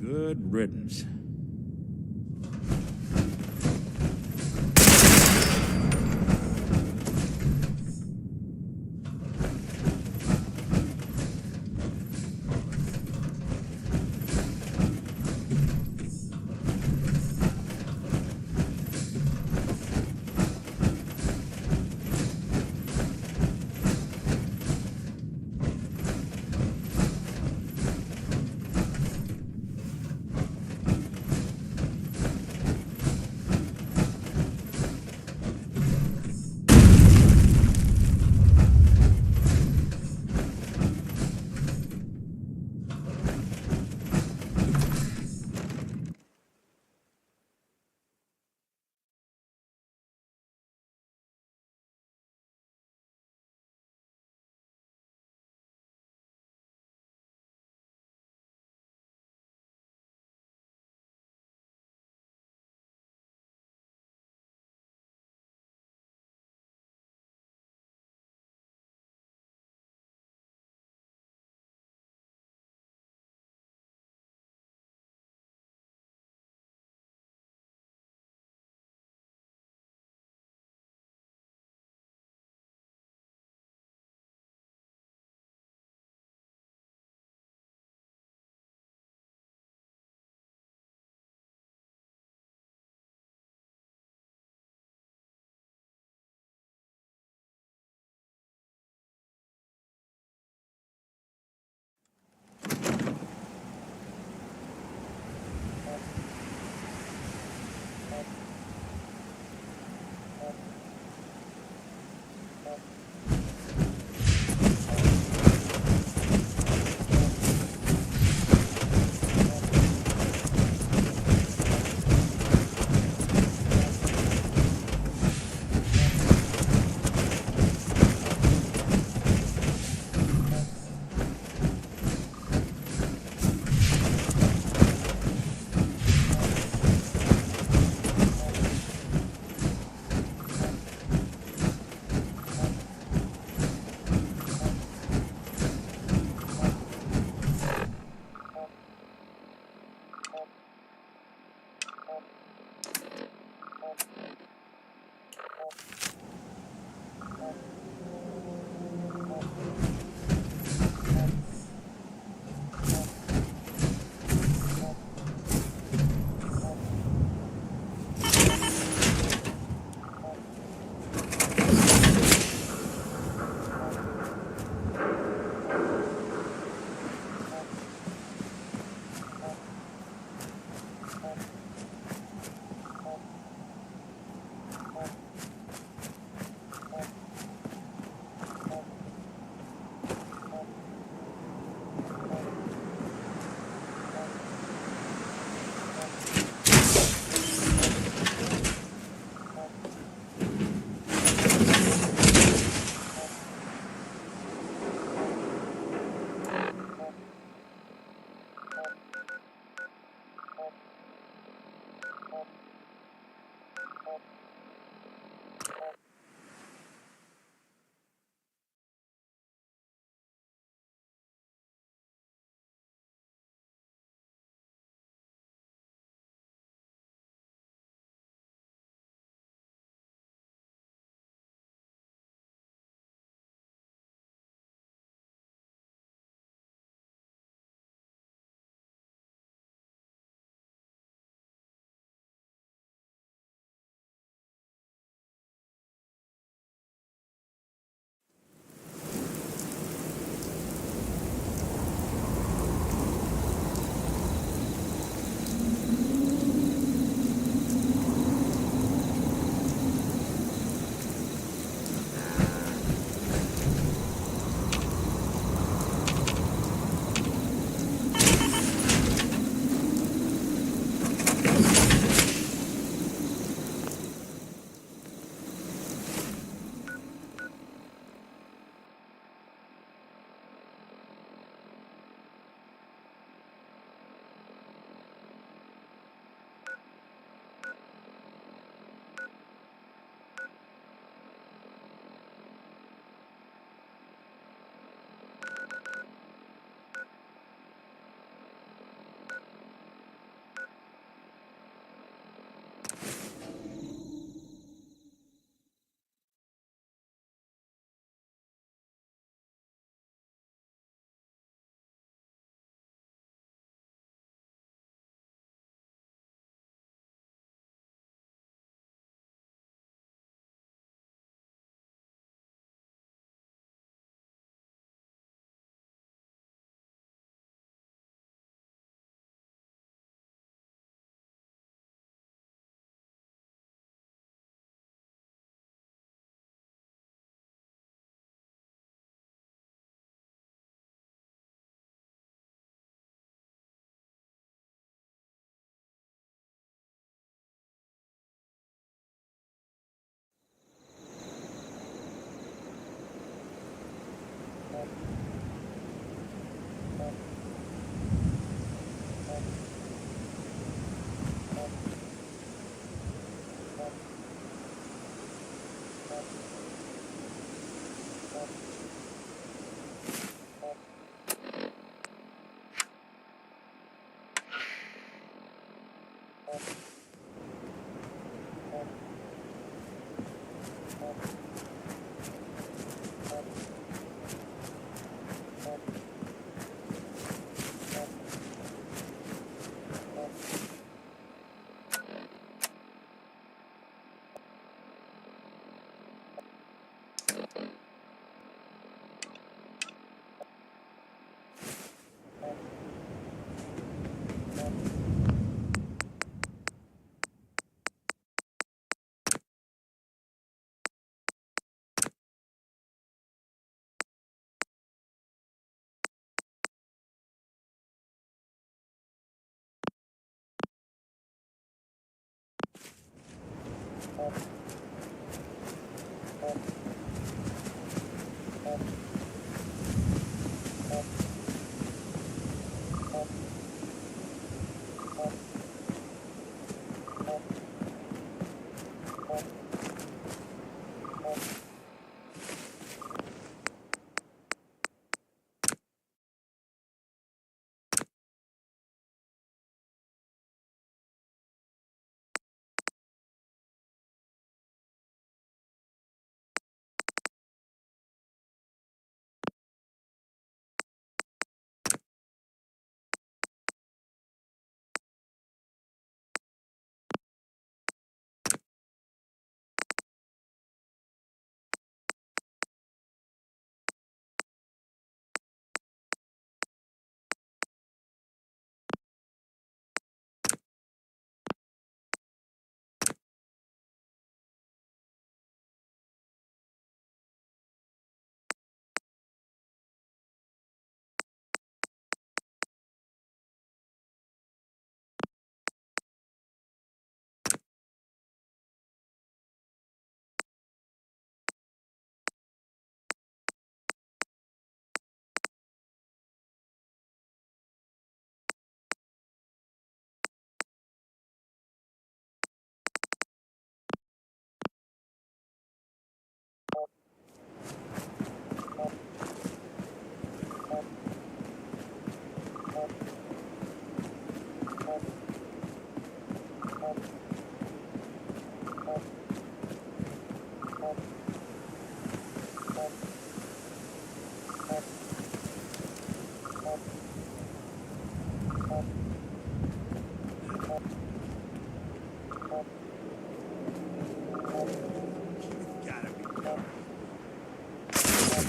Good riddance.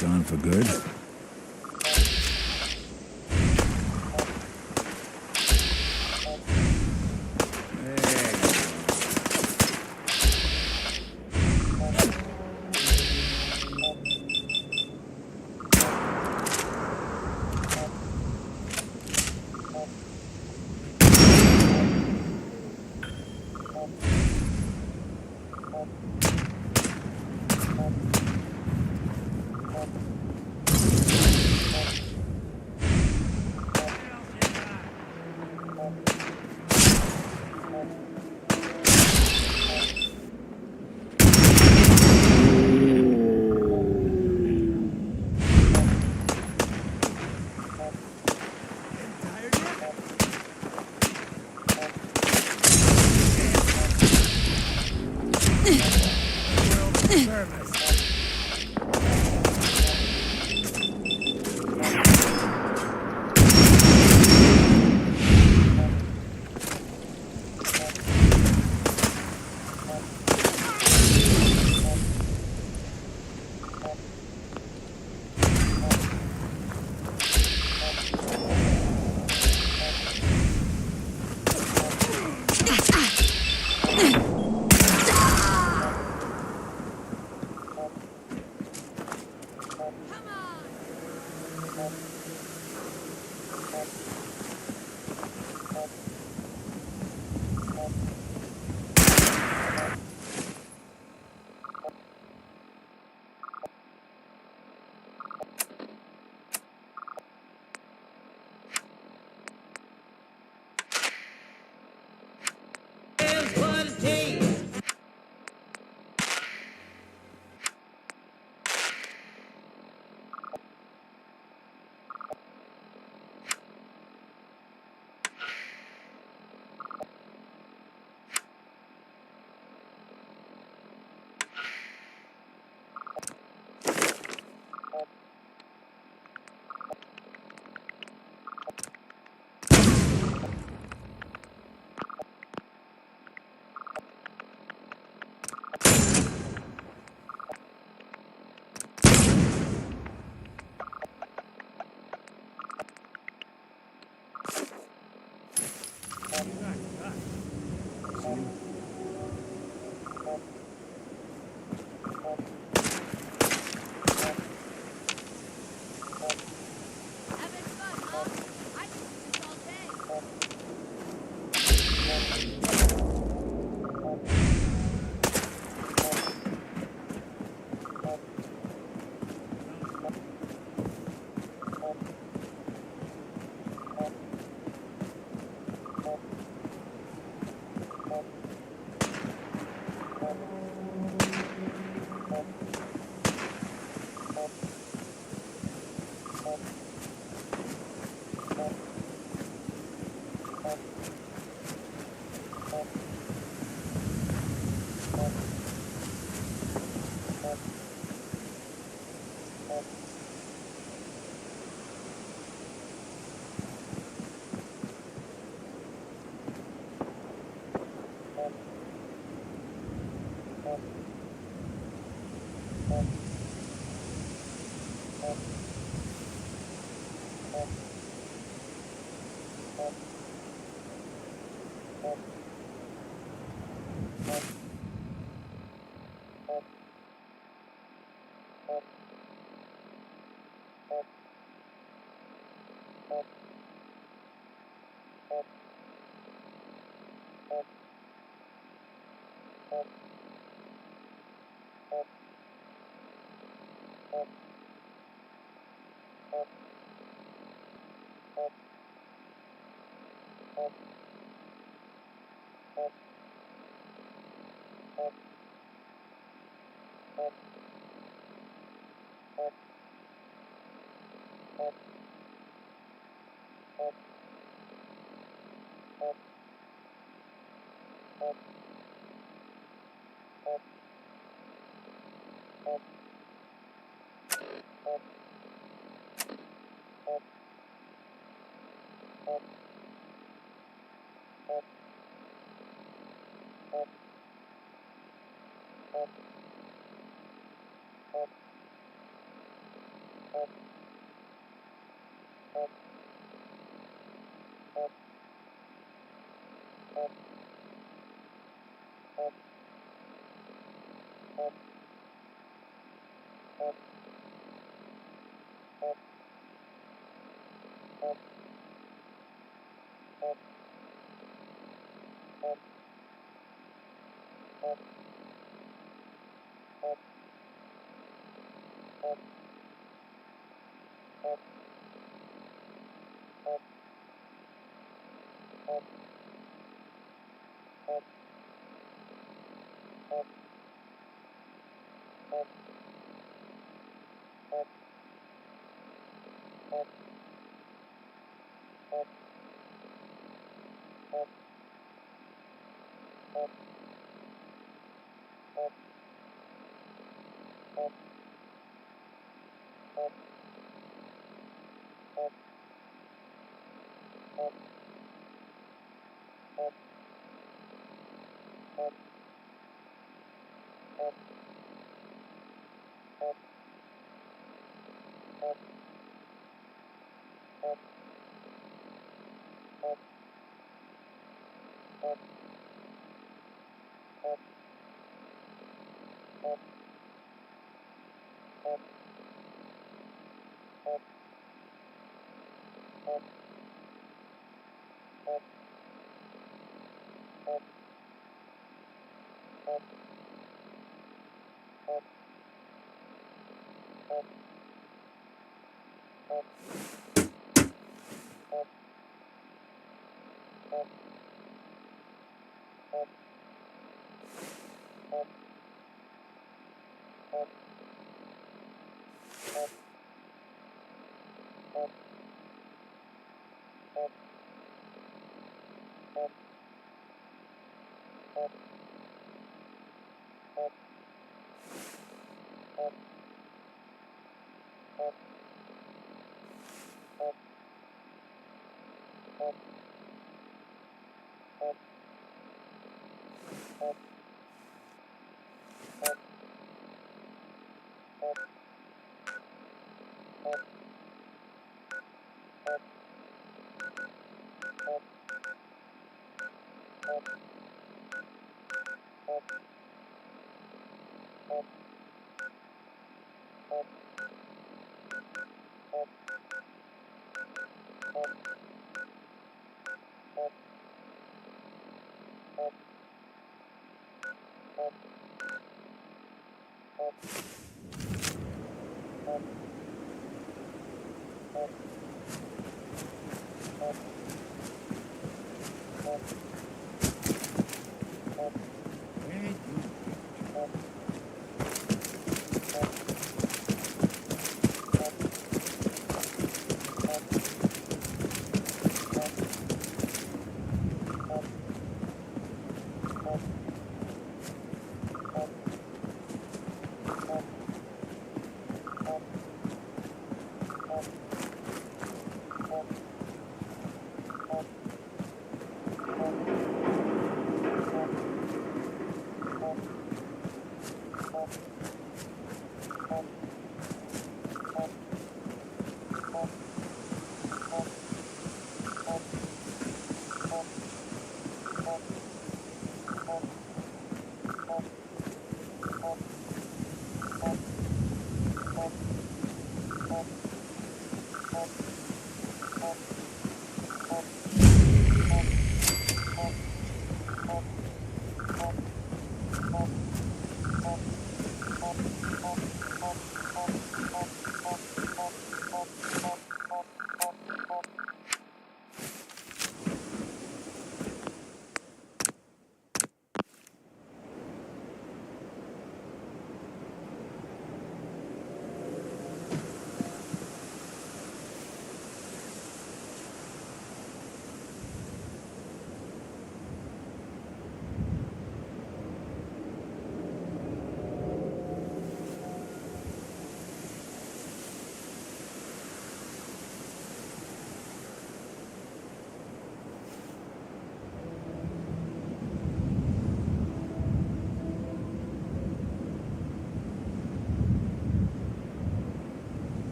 Gone for good? Ugh.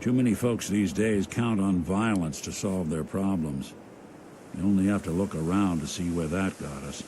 Too many folks these days count on violence to solve their problems. You only have to look around to see where that got us.